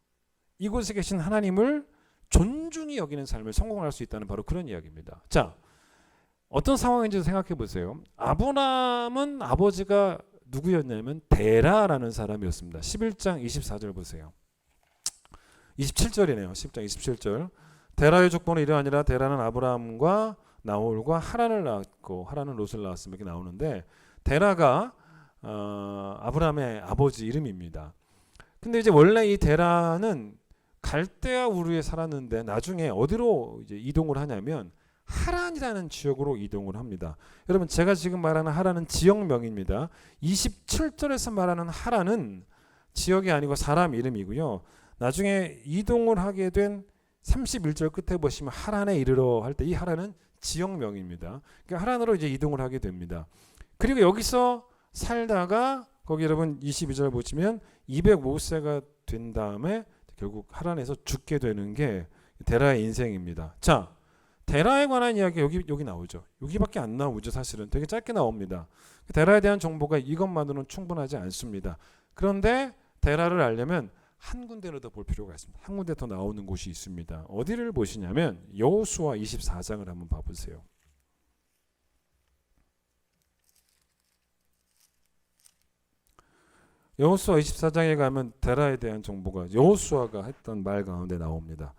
S2: 이곳에 계신 하나님을 존중히 여기는 삶을 성공할 수 있다는 바로 그런 이야기입니다. 자, 어떤 상황인지 생각해 보세요. 아브라함은 아버지가 누구였냐면 데라라는 사람이었습니다. 11장 24절 보세요. 27절이네요. 10장 27절. 데라의 족보는 이러하니라. 데라는 아브라함과 나홀과 하란을 낳았고 하란은 롯을 낳았으며 이렇게 나오는데 데라가 아브라함의 아버지 이름입니다. 근데 이제 원래 이 데라는 갈대아 우르에 살았는데 나중에 어디로 이제 이동을 하냐면 하란이라는 지역으로 이동을 합니다. 여러분 제가 지금 말하는 하란은 지역명입니다. 27절에서 말하는 하란은 지역이 아니고 사람 이름이고요. 나중에 이동을 하게 된 31절 끝에 보시면 하란에 이르러 할 때 이 하란은 지역명입니다. 그러니까 하란으로 이제 이동을 하게 됩니다. 그리고 여기서 살다가 거기 여러분 22절 보시면 205세가 된 다음에 결국 하란에서 죽게 되는 게 데라의 인생입니다. 자, 데라에 관한 이야기 여기 나오죠. 여기밖에 안 나오죠. 사실은 되게 짧게 나옵니다. 데라에 대한 정보가 이것만으로는 충분하지 않습니다. 그런데 데라를 알려면 한 군데를 더 볼 필요가 있습니다. 한 군데 더 나오는 곳이 있습니다. 어디를 보시냐면 여호수아 24장을 한번 봐보세요. 여호수아 24장에 가면 데라에 대한 정보가 여호수아가 했던 말 가운데 나옵니다.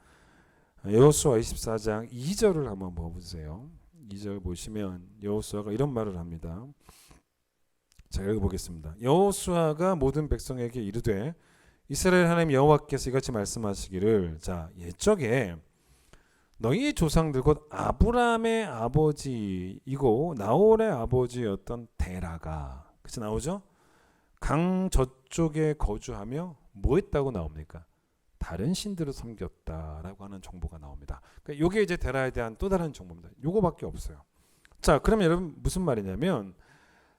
S2: 여호수아 24장 2절을 한번 봐보세요. 2절 보시면 여호수아가 이런 말을 합니다. 자, 읽어보겠습니다. 여호수아가 모든 백성에게 이르되 이스라엘 하나님 여호와께서 이같이 말씀하시기를 자 옛적에 너희의 조상들 곧 아브라함의 아버지이고 나홀의 아버지였던 데라가 그치 나오죠? 강 저쪽에 거주하며 뭐 했다고 나옵니까? 다른 신들을 섬겼다라고 하는 정보가 나옵니다. 그러니까 이게 이제 데라에 대한 또 다른 정보입니다. 요거밖에 없어요. 자, 그러면 여러분 무슨 말이냐면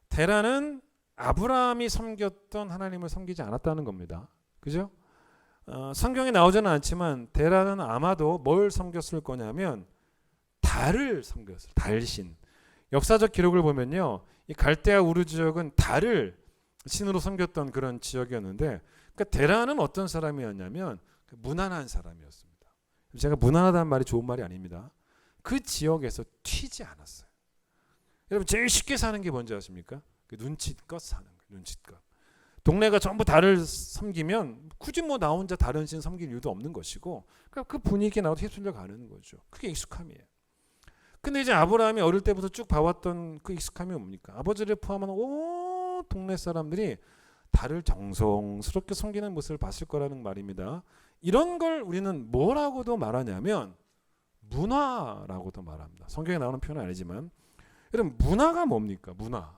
S2: 데라는 아브라함이 섬겼던 하나님을 섬기지 않았다는 겁니다. 그죠? 성경에 나오지는 않지만 데라는 아마도 뭘 섬겼을 거냐면 달을 섬겼어요. 달신. 역사적 기록을 보면요, 이 갈대아 우르 지역은 달을 신으로 섬겼던 그런 지역이었는데, 그러니까 데라는 어떤 사람이었냐면 무난한 사람이었습니다. 제가 무난하다는 말이 좋은 말이 아닙니다. 그 지역에서 튀지 않았어요. 여러분 제일 쉽게 사는 게 뭔지 아십니까? 그 눈치껏 사는 거예요. 눈치껏. 동네가 전부 달을 섬기면 굳이 뭐 나 혼자 다른 신 섬길 이유도 없는 것이고, 그러니까 그 분위기에 나도 휩쓸려 가는 거죠. 그게 익숙함이에요. 근데 이제 아브라함이 어릴 때부터 쭉 봐왔던 그 익숙함이 뭡니까? 아버지를 포함한 온 동네 사람들이 달을 정성스럽게 섬기는 모습을 봤을 거라는 말입니다. 이런 걸 우리는 뭐라고도 말하냐면 문화라고도 말합니다. 성경에 나오는 표현은 아니지만, 여러분 문화가 뭡니까? 문화.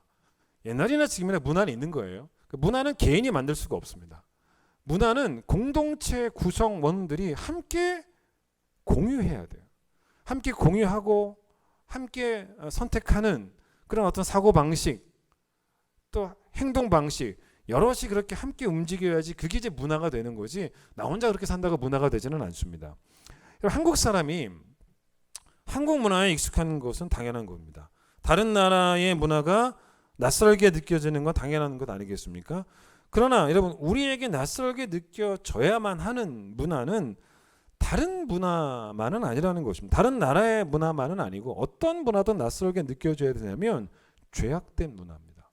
S2: 옛날이나 지금이나 문화는 있는 거예요. 문화는 개인이 만들 수가 없습니다. 문화는 공동체 구성원들이 함께 공유해야 돼요. 함께 공유하고 함께 선택하는 그런 어떤 사고방식, 또 행동방식, 여럿이 그렇게 함께 움직여야지 그게 이제 문화가 되는 거지, 나 혼자 그렇게 산다고 문화가 되지는 않습니다. 한국 사람이 한국 문화에 익숙한 것은 당연한 겁니다. 다른 나라의 문화가 낯설게 느껴지는 건 당연한 것 아니겠습니까? 그러나 여러분, 우리에게 낯설게 느껴져야만 하는 문화는 다른 문화만은 아니라는 것입니다. 다른 나라의 문화만은 아니고 어떤 문화도 낯설게 느껴져야 되냐면 죄악된 문화입니다.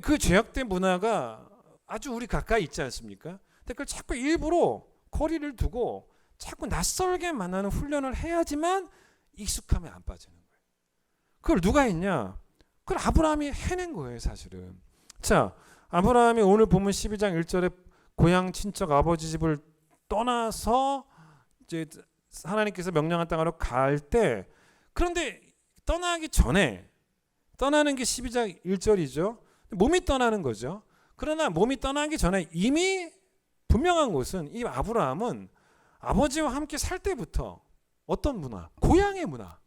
S2: 그 죄악된 문화가 아주 우리 가까이 있지 않습니까? 근데 그걸 자꾸 일부러 거리를 두고 자꾸 낯설게 만나는 훈련을 해야지만 익숙함에 안 빠지는 거예요. 그걸 누가 했냐? 그걸 아브라함이 해낸 거예요, 사실은. 자, 아브라함이 오늘 본문 12장 1절에 고향 친척 아버지 집을 떠나서 이제 하나님께서 명령한 땅으로 갈 때, 그런데 떠나기 전에, 떠나는 게 12장 1절이죠. 몸이 떠나는 거죠. 그러나 몸이 떠나기 전에 이미 분명한 것은 이 아브라함은 아버지와 함께 살 때부터 어떤 문화? 고향의 문화,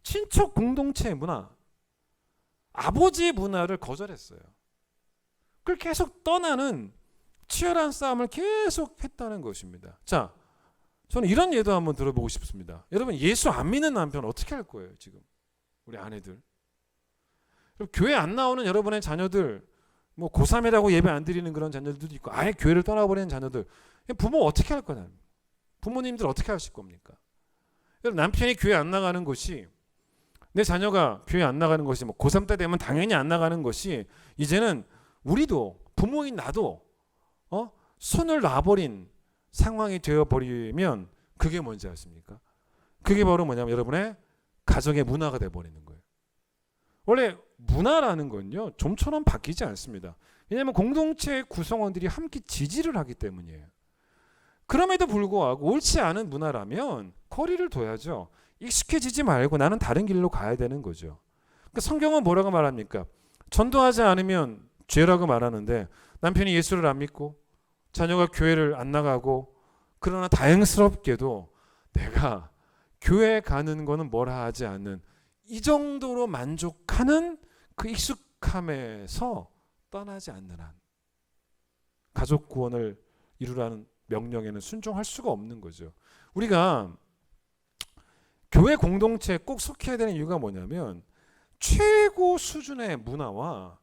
S2: 친척 공동체의 문화, 아버지의 문화를 거절했어요. 그걸 계속 떠나는 치열한 싸움을 계속 했다는 것입니다. 자, 저는 이런 예도 한번 들어보고 싶습니다. 여러분, 예수 안 믿는 남편 어떻게 할 거예요, 지금? 우리 아내들. 교회 안 나오는 여러분의 자녀들, 뭐 고3이라고 예배 안 드리는 그런 자녀들도 있고, 아예 교회를 떠나버리는 자녀들, 부모 어떻게 할 거냐? 부모님들 어떻게 하실 겁니까? 여러분, 남편이 교회 안 나가는 것이, 내 자녀가 교회 안 나가는 것이, 뭐 고3 때 되면 당연히 안 나가는 것이, 이제는 우리도, 부모인 나도 손을 놔버린 상황이 되어버리면 그게 뭔지 아십니까? 그게 바로 뭐냐면 여러분의 가정의 문화가 되어버리는 거예요. 원래 문화라는 건요, 좀처럼 바뀌지 않습니다. 왜냐하면 공동체 구성원들이 함께 지지를 하기 때문이에요. 그럼에도 불구하고 옳지 않은 문화라면 거리를 둬야죠. 익숙해지지 말고 나는 다른 길로 가야 되는 거죠. 그러니까 성경은 뭐라고 말합니까? 전도하지 않으면 죄라고 말하는데, 남편이 예수를 안 믿고 자녀가 교회를 안 나가고, 그러나 다행스럽게도 내가 교회 가는 거는 뭐라 하지 않는, 이 정도로 만족하는 그 익숙함에서 떠나지 않는 한 가족 구원을 이루라는 명령에는 순종할 수가 없는 거죠. 우리가 교회 공동체에 꼭 속해야 되는 이유가 뭐냐면, 최고 수준의 문화와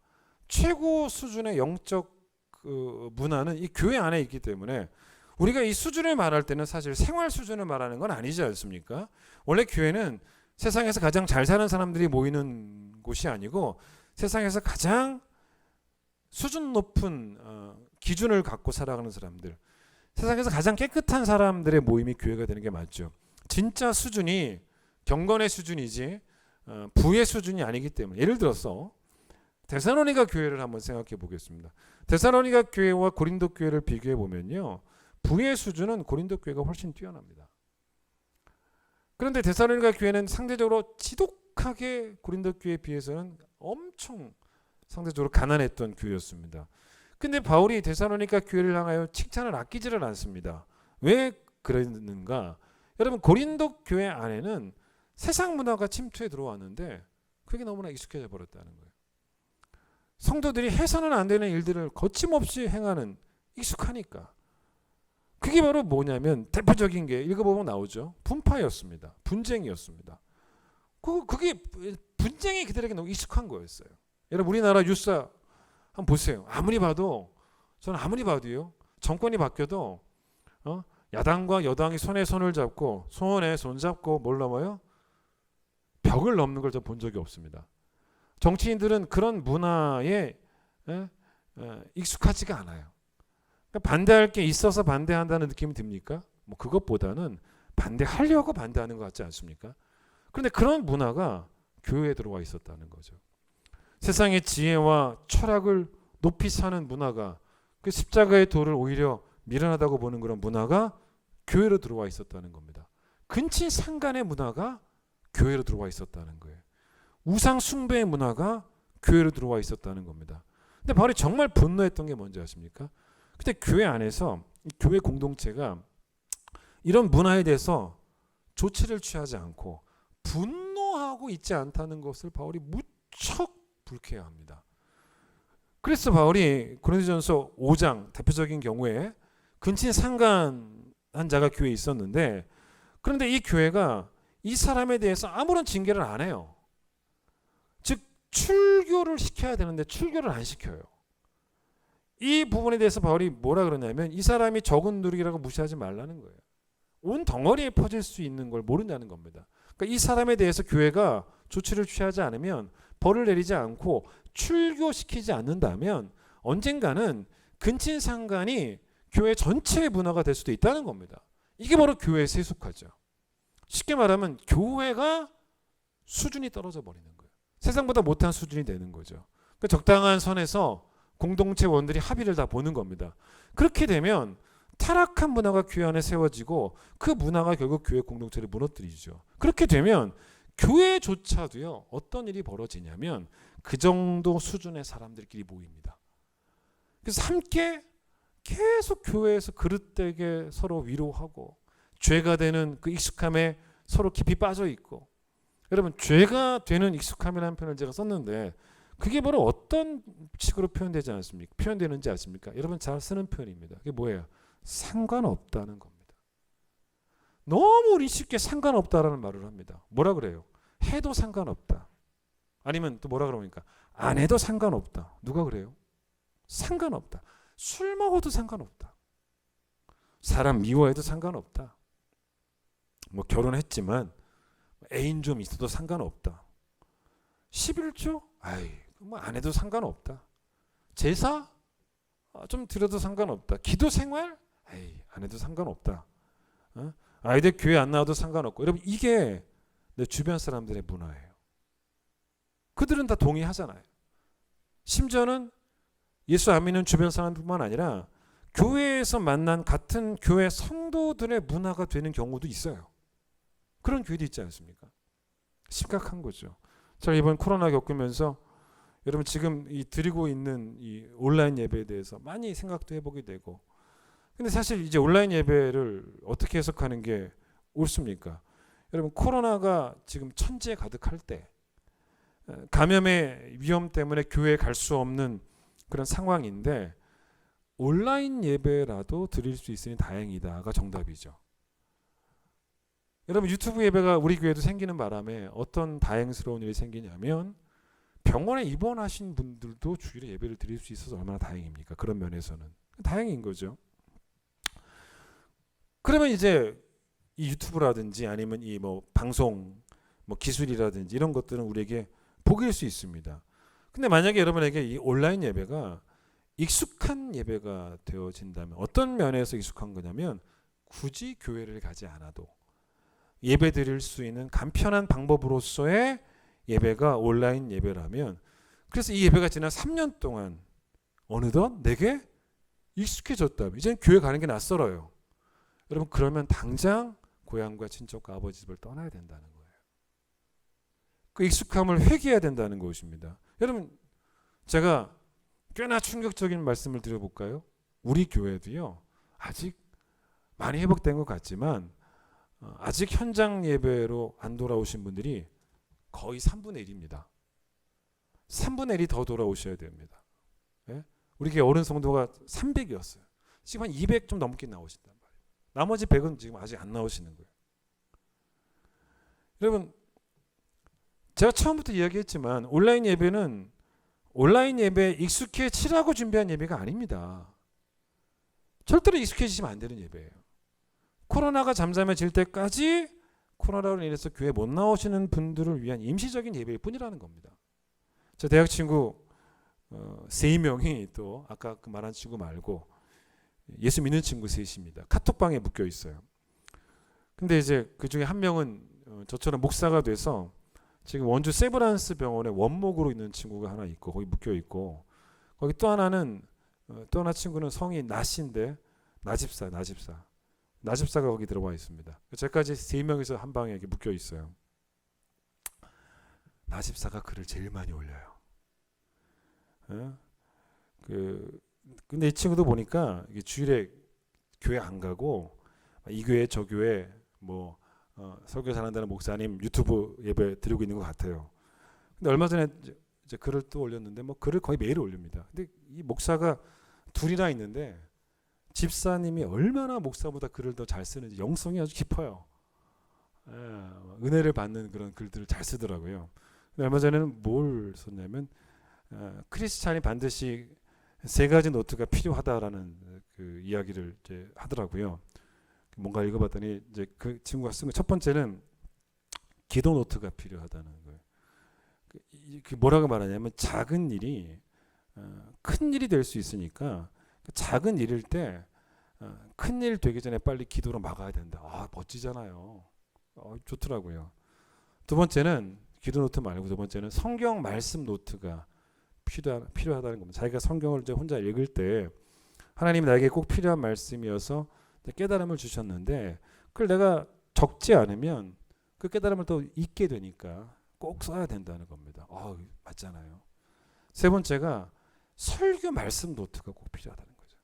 S2: 최고 수준의 영적 그 문화는 이 교회 안에 있기 때문에, 우리가 이 수준을 말할 때는 사실 생활 수준을 말하는 건 아니지 않습니까? 원래 교회는 세상에서 가장 잘 사는 사람들이 모이는 곳이 아니고, 세상에서 가장 수준 높은 기준을 갖고 살아가는 사람들, 세상에서 가장 깨끗한 사람들의 모임이 교회가 되는 게 맞죠. 진짜 수준이 경건의 수준이지 부의 수준이 아니기 때문에. 예를 들어서 데살로니가 교회를 한번 생각해 보겠습니다. 데살로니가 교회와 고린도 교회를 비교해 보면요, 부의 수준은 고린도 교회가 훨씬 뛰어납니다. 그런데 데살로니가 교회는 상대적으로 지독하게 고린도 교회에 비해서는 엄청 상대적으로 가난했던 교회였습니다. 근데 바울이 데살로니가 교회를 향하여 칭찬을 아끼지를 않습니다. 왜 그랬는가? 여러분, 고린도 교회 안에는 세상 문화가 침투해 들어왔는데 그게 너무나 익숙해져 버렸다는 거예요. 성도들이 해서는 안 되는 일들을 거침없이 행하는, 익숙하니까. 그게 바로 뭐냐면 대표적인 게 읽어보면 나오죠. 분파였습니다. 분쟁이었습니다. 그게 분쟁이 그들에게 너무 익숙한 거였어요. 여러분 우리나라 뉴스 한번 보세요. 저는 아무리 봐도요. 정권이 바뀌어도 야당과 여당이 손에 손을 잡고 손에 손 잡고 뭘 넘어요? 벽을 넘는 걸 전 본 적이 없습니다. 정치인들은 그런 문화에 익숙하지가 않아요. 그러니까 반대할 게 있어서 반대한다는 느낌이 듭니까? 뭐 그것보다는 반대하려고 반대하는 것 같지 않습니까? 그런데 그런 문화가 교회에 들어와 있었다는 거죠. 세상의 지혜와 철학을 높이 사는 문화가, 그 십자가의 도를 오히려 미련하다고 보는 그런 문화가 교회로 들어와 있었다는 겁니다. 근친 상간의 문화가 교회로 들어와 있었다는 거예요. 우상 숭배의 문화가 교회로 들어와 있었다는 겁니다. 근데 바울이 정말 분노했던 게 뭔지 아십니까? 그때 교회 안에서 교회 공동체가 이런 문화에 대해서 조치를 취하지 않고 분노하고 있지 않다는 것을 바울이 무척 불쾌해합니다. 그래서 바울이 고린도전서 5장 대표적인 경우에 근친 상간한 자가 교회에 있었는데, 그런데 이 교회가 이 사람에 대해서 아무런 징계를 안 해요. 즉 출교를 시켜야 되는데 출교를 안 시켜요. 이 부분에 대해서 바울이 뭐라 그러냐면 이 사람이 적은 누룩이라고 무시하지 말라는 거예요. 온 덩어리에 퍼질 수 있는 걸 모른다는 겁니다. 그러니까 이 사람에 대해서 교회가 조치를 취하지 않으면, 벌을 내리지 않고 출교시키지 않는다면 언젠가는 근친상간이 교회 전체의 문화가 될 수도 있다는 겁니다. 이게 바로 교회의 세속화죠. 쉽게 말하면 교회가 수준이 떨어져 버리는 거예요. 세상보다 못한 수준이 되는 거죠. 그러니까 적당한 선에서 공동체원들이 합의를 다 보는 겁니다. 그렇게 되면 타락한 문화가 교회 안에 세워지고 그 문화가 결국 교회 공동체를 무너뜨리죠. 그렇게 되면 교회조차도요, 어떤 일이 벌어지냐면 그 정도 수준의 사람들끼리 모입니다. 그래서 함께 계속 교회에서 그릇되게 서로 위로하고 죄가 되는 그 익숙함에 서로 깊이 빠져 있고, 여러분 죄가 되는 익숙함이라는 표현을 제가 썼는데 그게 바로 어떤 식으로 표현되는지 아십니까? 여러분 잘 쓰는 표현입니다. 그게 뭐예요? 상관없다는 겁니다. 너무 우리 쉽게 상관없다라는 말을 합니다. 뭐라 그래요? 해도 상관없다. 아니면 또 뭐라 그러니까 안 해도 상관없다. 누가 그래요? 상관없다. 술 먹어도 상관없다. 사람 미워해도 상관없다. 뭐 결혼했지만 애인 좀 있어도 상관없다. 11조? 아이, 뭐 안 해도 상관없다. 제사? 좀 드려도 상관없다. 기도 생활? 에이, 안 해도 상관없다. 아이들 교회 안 나와도 상관없고. 여러분 이게 내 주변 사람들의 문화예요. 그들은 다 동의하잖아요. 심지어는 예수 안 믿는 주변 사람뿐만 아니라 교회에서 만난 같은 교회 성도들의 문화가 되는 경우도 있어요. 그런 교회도 있지 않습니까? 심각한 거죠. 제가 이번 코로나 겪으면서 여러분 지금 이 드리고 있는 이 온라인 예배에 대해서 많이 생각도 해보게 되고, 근데 사실 이제 온라인 예배를 어떻게 해석하는 게 옳습니까? 여러분 코로나가 지금 천지에 가득할 때, 감염의 위험 때문에 교회에 갈 수 없는 그런 상황인데 온라인 예배라도 드릴 수 있으니 다행이다가 정답이죠. 여러분 유튜브 예배가 우리 교회도 생기는 바람에 어떤 다행스러운 일이 생기냐면 병원에 입원하신 분들도 주일에 예배를 드릴 수 있어서 얼마나 다행입니까? 그런 면에서는 다행인 거죠. 그러면 이제 이 유튜브라든지 아니면 이 뭐 방송 뭐 기술이라든지 이런 것들은 우리에게 복일 수 있습니다. 근데 만약에 여러분에게 이 온라인 예배가 익숙한 예배가 되어진다면 어떤 면에서 익숙한 거냐면 굳이 교회를 가지 않아도 예배 드릴 수 있는 간편한 방법으로서의 예배가 온라인 예배라면, 그래서 이 예배가 지난 3년 동안 어느덧 내게 익숙해졌다면 이제는 교회 가는 게 낯설어요. 여러분 그러면 당장 고향과 친척과 아버지 집을 떠나야 된다는 거예요. 그 익숙함을 회개해야 된다는 것입니다. 여러분 제가 꽤나 충격적인 말씀을 드려볼까요? 우리 교회도요 아직 많이 회복된 것 같지만 아직 현장 예배로 안 돌아오신 분들이 거의 3분의 1입니다. 3분의 1이 더 돌아오셔야 됩니다. 예? 우리 교회 어른 성도가 300이었어요. 지금 한 200 좀 넘긴 나오신단 말이에요. 나머지 100은 지금 아직 안 나오시는 거예요. 여러분, 제가 처음부터 이야기했지만 온라인 예배는 온라인 예배에 익숙해지라고 준비한 예배가 아닙니다. 절대로 익숙해지시면 안 되는 예배예요. 코로나가 잠잠해질 때까지 코로나로 인해서 교회 못 나오시는 분들을 위한 임시적인 예배일 뿐이라는 겁니다. 제 대학 친구 3명이 또 아까 그 말한 친구 말고 예수 믿는 친구 셋입니다. 카톡방에 묶여 있어요. 근데 이제 그 중에 한 명은 저처럼 목사가 돼서 지금 원주 세브란스 병원에 원목으로 있는 친구가 하나 있고 거기 묶여 있고, 거기 또 하나는 또 하나 친구는 성이 나씨인데 나집사가 거기 들어와 있습니다. 저까지 3명이서 한 방에 이렇게 묶여 있어요. 나집사가 글을 제일 많이 올려요. 근데 이 친구도 보니까 이게 주일에 교회 안 가고 이 교회 저 교회 설교 잘한다는 목사님 유튜브 예배 드리고 있는 것 같아요. 근데 얼마 전에 이제 글을 또 올렸는데 글을 거의 매일 올립니다. 근데 이 목사가 둘이나 있는데 집사님이 얼마나 목사보다 글을 더 잘 쓰는지 영성이 아주 깊어요. 은혜를 받는 그런 글들을 잘 쓰더라고요. 근데 얼마 전에는 뭘 썼냐면 크리스찬이 반드시 3가지 노트가 필요하다라는 그 이야기를 이제 하더라고요. 뭔가 읽어봤더니 이제 그 친구가 쓴 거 첫 번째는 기도 노트가 필요하다는 거예요. 그 뭐라고 말하냐면 작은 일이 큰 일이 될 수 있으니까 작은 일일 때 큰 일 되기 전에 빨리 기도로 막아야 된다. 멋지잖아요. 좋더라고요. 두 번째는 기도 노트 말고 두 번째는 성경 말씀 노트가 필요하다는 겁니다. 자기가 성경을 이제 혼자 읽을 때 하나님이 나에게 꼭 필요한 말씀이어서 깨달음을 주셨는데 그걸 내가 적지 않으면 그 깨달음을 또 잊게 되니까 꼭 써야 된다는 겁니다. 맞잖아요. 세 번째가 설교 말씀 노트가 꼭 필요하다는 거죠.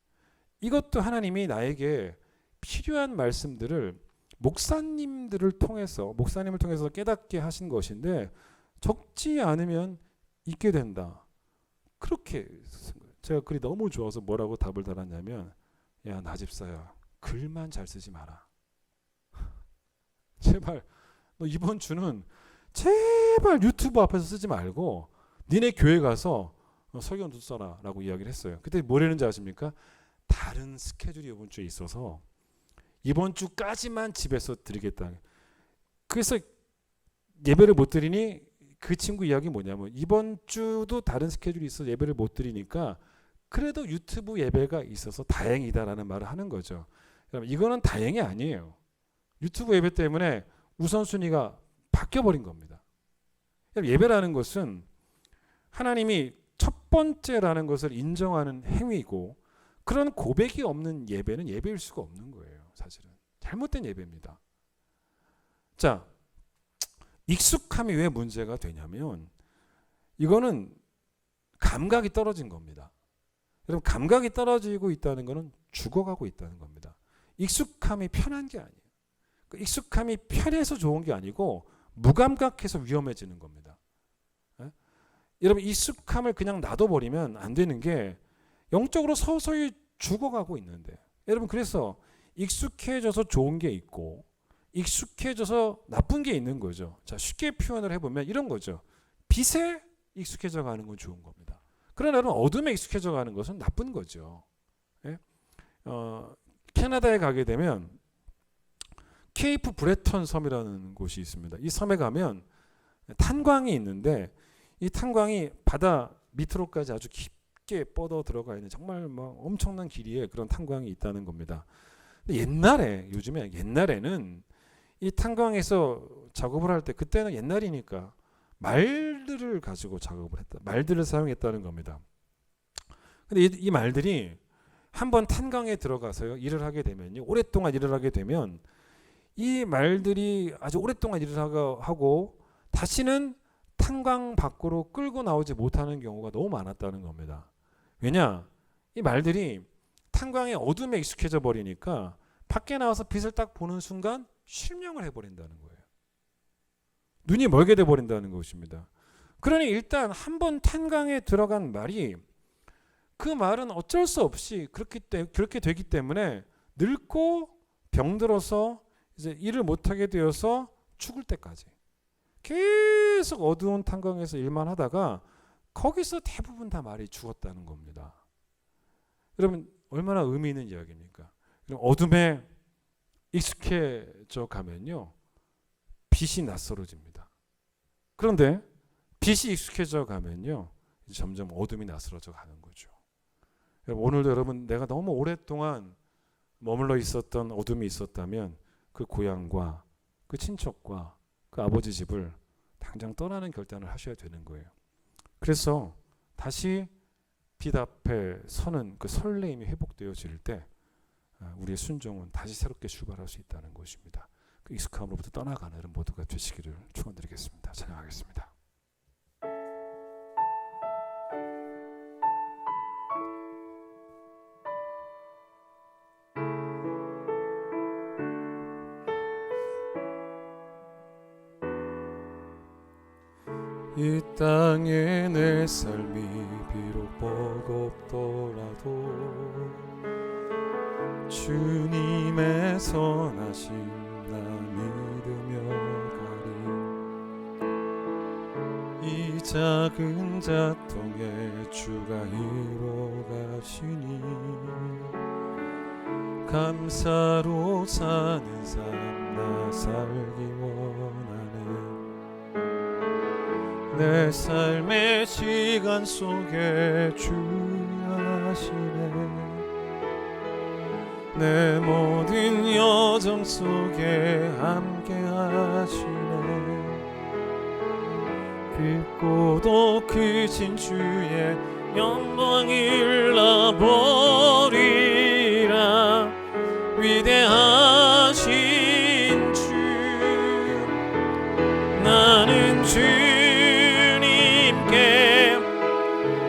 S2: 이것도 하나님이 나에게 필요한 말씀들을 목사님을 통해서 깨닫게 하신 것인데 적지 않으면 잊게 된다. 그렇게 쓴 거예요. 제가 글이 너무 좋아서 뭐라고 답을 달았냐면, 야, 나집사야, 글만 잘 쓰지 마라. 제발 너 이번 주는 제발 유튜브 앞에서 쓰지 말고 니네 교회 가서 설교 노트 써라 라고 이야기를 했어요. 그때 뭐라는지 아십니까? 다른 스케줄이 이번 주에 있어서 이번 주까지만 집에서 드리겠다. 그래서 예배를 못 드리니 그 친구 이야기 뭐냐면 이번 주도 다른 스케줄이 있어서 예배를 못 드리니까 그래도 유튜브 예배가 있어서 다행이다라는 말을 하는 거죠. 그럼 이거는 다행이 아니에요. 유튜브 예배 때문에 우선순위가 바뀌어버린 겁니다. 예배라는 것은 하나님이 첫 번째라는 것을 인정하는 행위이고 그런 고백이 없는 예배는 예배일 수가 없는 거예요. 사실은 잘못된 예배입니다. 자, 익숙함이 왜 문제가 되냐면 이거는 감각이 떨어진 겁니다. 여러분, 감각이 떨어지고 있다는 것은 죽어가고 있다는 겁니다. 익숙함이 편한 게 아니에요. 그 익숙함이 편해서 좋은 게 아니고 무감각해서 위험해지는 겁니다. 여러분, 익숙함을 그냥 놔둬버리면 안 되는 게 영적으로 서서히 죽어가고 있는데, 여러분, 그래서 익숙해져서 좋은 게 있고 익숙해져서 나쁜 게 있는 거죠. 자, 쉽게 표현을 해보면 이런 거죠. 빛에 익숙해져 가는 건 좋은 겁니다. 그러나 여러분, 어둠에 익숙해져 가는 것은 나쁜 거죠. 예? 캐나다에 가게 되면 케이프 브레턴 섬이라는 곳이 있습니다. 이 섬에 가면 탄광이 있는데 이 탄광이 바다 밑으로까지 아주 깊게 뻗어 들어가 있는 정말 엄청난 길이에 그런 탄광이 있다는 겁니다. 근데 옛날에는 이 탄광에서 작업을 할 때, 그때는 옛날이니까 말들을 가지고 작업을 했다. 말들을 사용했다는 겁니다. 근데 이 말들이 한번 탄광에 들어가서요, 일을 하게 되면요, 오랫동안 일을 하게 되면 이 말들이 아주 오랫동안 일을 하고 다시는 탄광 밖으로 끌고 나오지 못하는 경우가 너무 많았다는 겁니다. 왜냐? 이 말들이 탄광의 어둠에 익숙해져 버리니까 밖에 나와서 빛을 딱 보는 순간 실명을 해버린다는 거예요. 눈이 멀게 돼버린다는 것입니다. 그러니 일단 한 번 탄광에 들어간 말이 그 말은 어쩔 수 없이 그렇게 되기 때문에 늙고 병들어서 이제 일을 못하게 되어서 죽을 때까지 계속 어두운 탄광에서 일만 하다가 거기서 대부분 다 말이 죽었다는 겁니다. 여러분 얼마나 의미 있는 이야기입니까? 어둠에 익숙해져 가면요 빛이 낯설어집니다. 그런데 빛이 익숙해져 가면요 점점 어둠이 낯설어져 가는 거죠. 오늘도 여러분 내가 너무 오랫동안 머물러 있었던 어둠이 있었다면 그 고향과 그 친척과 그 아버지 집을 당장 떠나는 결단을 하셔야 되는 거예요. 그래서 다시 빛 앞에 서는 그 설레임이 회복되어질 때 우리의 순종은 다시 새롭게 출발할 수 있다는 것입니다. 그 익숙함으로부터 떠나가는 여러분 모두가 되시기를 축원드리겠습니다. 찬양하겠습니다. 이 땅에 내 삶이 비록 버겁더라도 주님의 선하심 나 믿으며 가리. 이 작은 자통에 주가 이뤄가시니 감사로 사는 삶 나 살기 원하네. 내 삶의 시간 속에 주 하시네. 내 모든 여정 속에 함께 하시네. 깊고도 크신 주의 영광 일러보리라. 위대하신 주 나는 주님께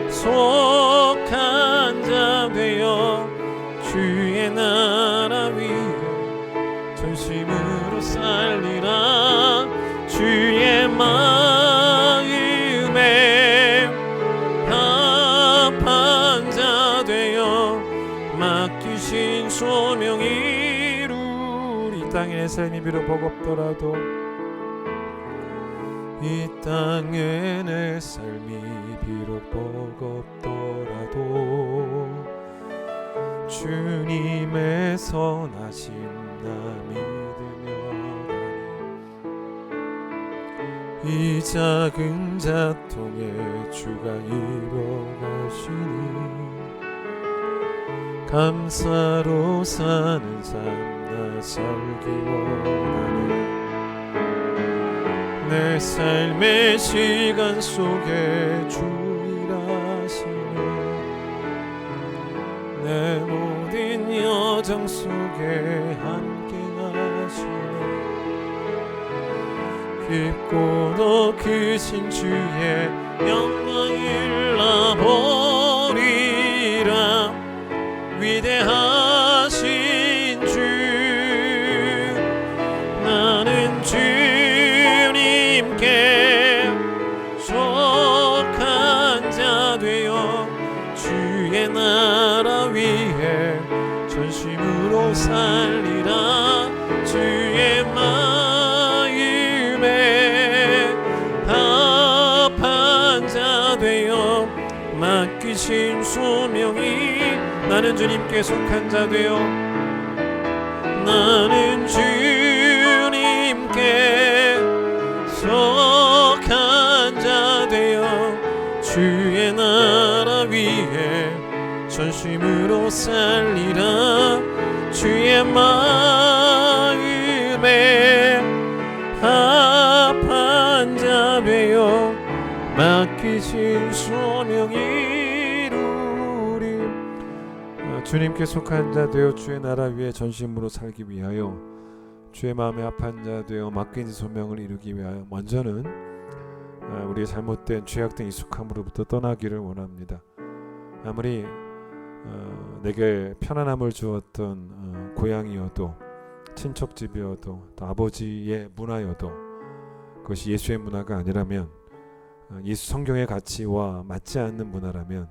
S2: 속한 자 되어 주의 나라 위에 전심으로 살리라. 주의 마음에 합한 자 되어 맡기신 소명 이루리. 이 땅에 내 삶이 비록 버겁더라도 이 땅에 내 삶이 비록 버겁더라도 주님의 선하심 나 믿으며 가리. 이 작은 자통에 주가 이뤄가시니 감사로 사는 삶 나 살기 원하네. 내 삶의 시간 속에 주 일하시네. 내 모든 여정 속에 함께 하시네. 깊고도 크신 주의 영광 일러보리라. 위대하신 주 나는 주님께 속한 자 되어 주의 나라 위에 전심으로 살리라. 주의 마음에 합한 자 되어 맡기신 소명이 나는 주님께 속한 자 되어 나는 주님께 속한 자 되어 주의 나라 위에 전심으로 살리라. 주의 마음에 합한 자 되어 맡기신 소명 이루리. 주님께 속한 자 되어 주의 나라 위에 전심으로 살기 위하여 주의 마음에 합한 자 되어 맡긴 소명을 이루기 위하여 먼저는 우리의 잘못된 죄악된 익숙함으로부터 떠나기를 원합니다. 아무리 내게 편안함을 주었던 고향이어도 친척집이어도 또 아버지의 문화여도 그것이 예수의 문화가 아니라면 예수 성경의 가치와 맞지 않는 문화라면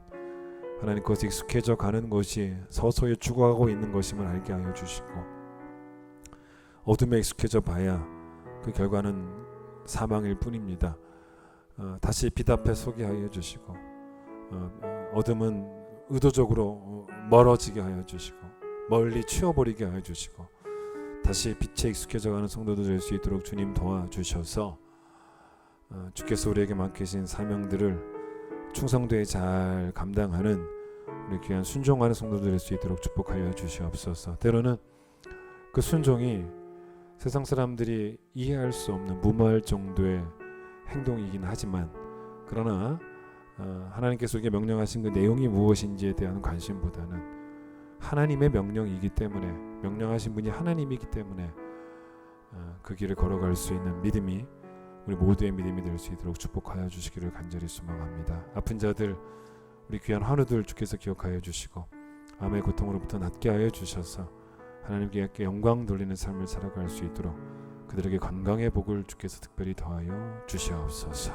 S2: 하나님 그것에 익숙해져 가는 것이 서서히 죽어가고 있는 것임을 알게 하여 주시고, 어둠에 익숙해져 봐야 그 결과는 사망일 뿐입니다. 다시 빛 앞에 서게 하여 주시고, 어둠은 의도적으로 멀어지게 하여 주시고 멀리 치워버리게 하여 주시고 다시 빛에 익숙해져 가는 성도들 될 수 있도록 주님 도와주셔서 주께서 우리에게 맡기신 사명들을 충성되게 잘 감당하는 우리 귀한 순종하는 성도들 될 수 있도록 축복하여 주시옵소서. 때로는 그 순종이 세상 사람들이 이해할 수 없는 무모할 정도의 행동이긴 하지만, 그러나 하나님께서 우리에게 명령하신 그 내용이 무엇인지에 대한 관심보다는 하나님의 명령이기 때문에, 명령하신 분이 하나님이기 때문에 그 길을 걸어갈 수 있는 믿음이 우리 모두의 믿음이 될 수 있도록 축복하여 주시기를 간절히 소망합니다. 아픈 자들, 우리 귀한 환우들 주께서 기억하여 주시고 암의 고통으로부터 낫게 하여 주셔서 하나님께 영광 돌리는 삶을 살아갈 수 있도록 그들에게 건강의 복을 주께서 특별히 더하여 주시옵소서.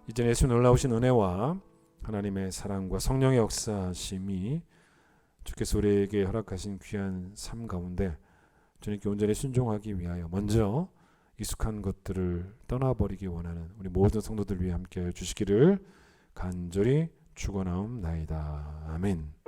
S2: 이제 예수 놀라우신 은혜와 하나님의 사랑과 성령의 역사심이 주께서 우리에게 허락하신 귀한 삶 가운데 주님께 온전히 순종하기 위하여 먼저 익숙한 것들을 떠나버리기 원하는 우리 모든 성도들 위해 함께하여 주시기를 간절히 축원하옵나이다. 아멘.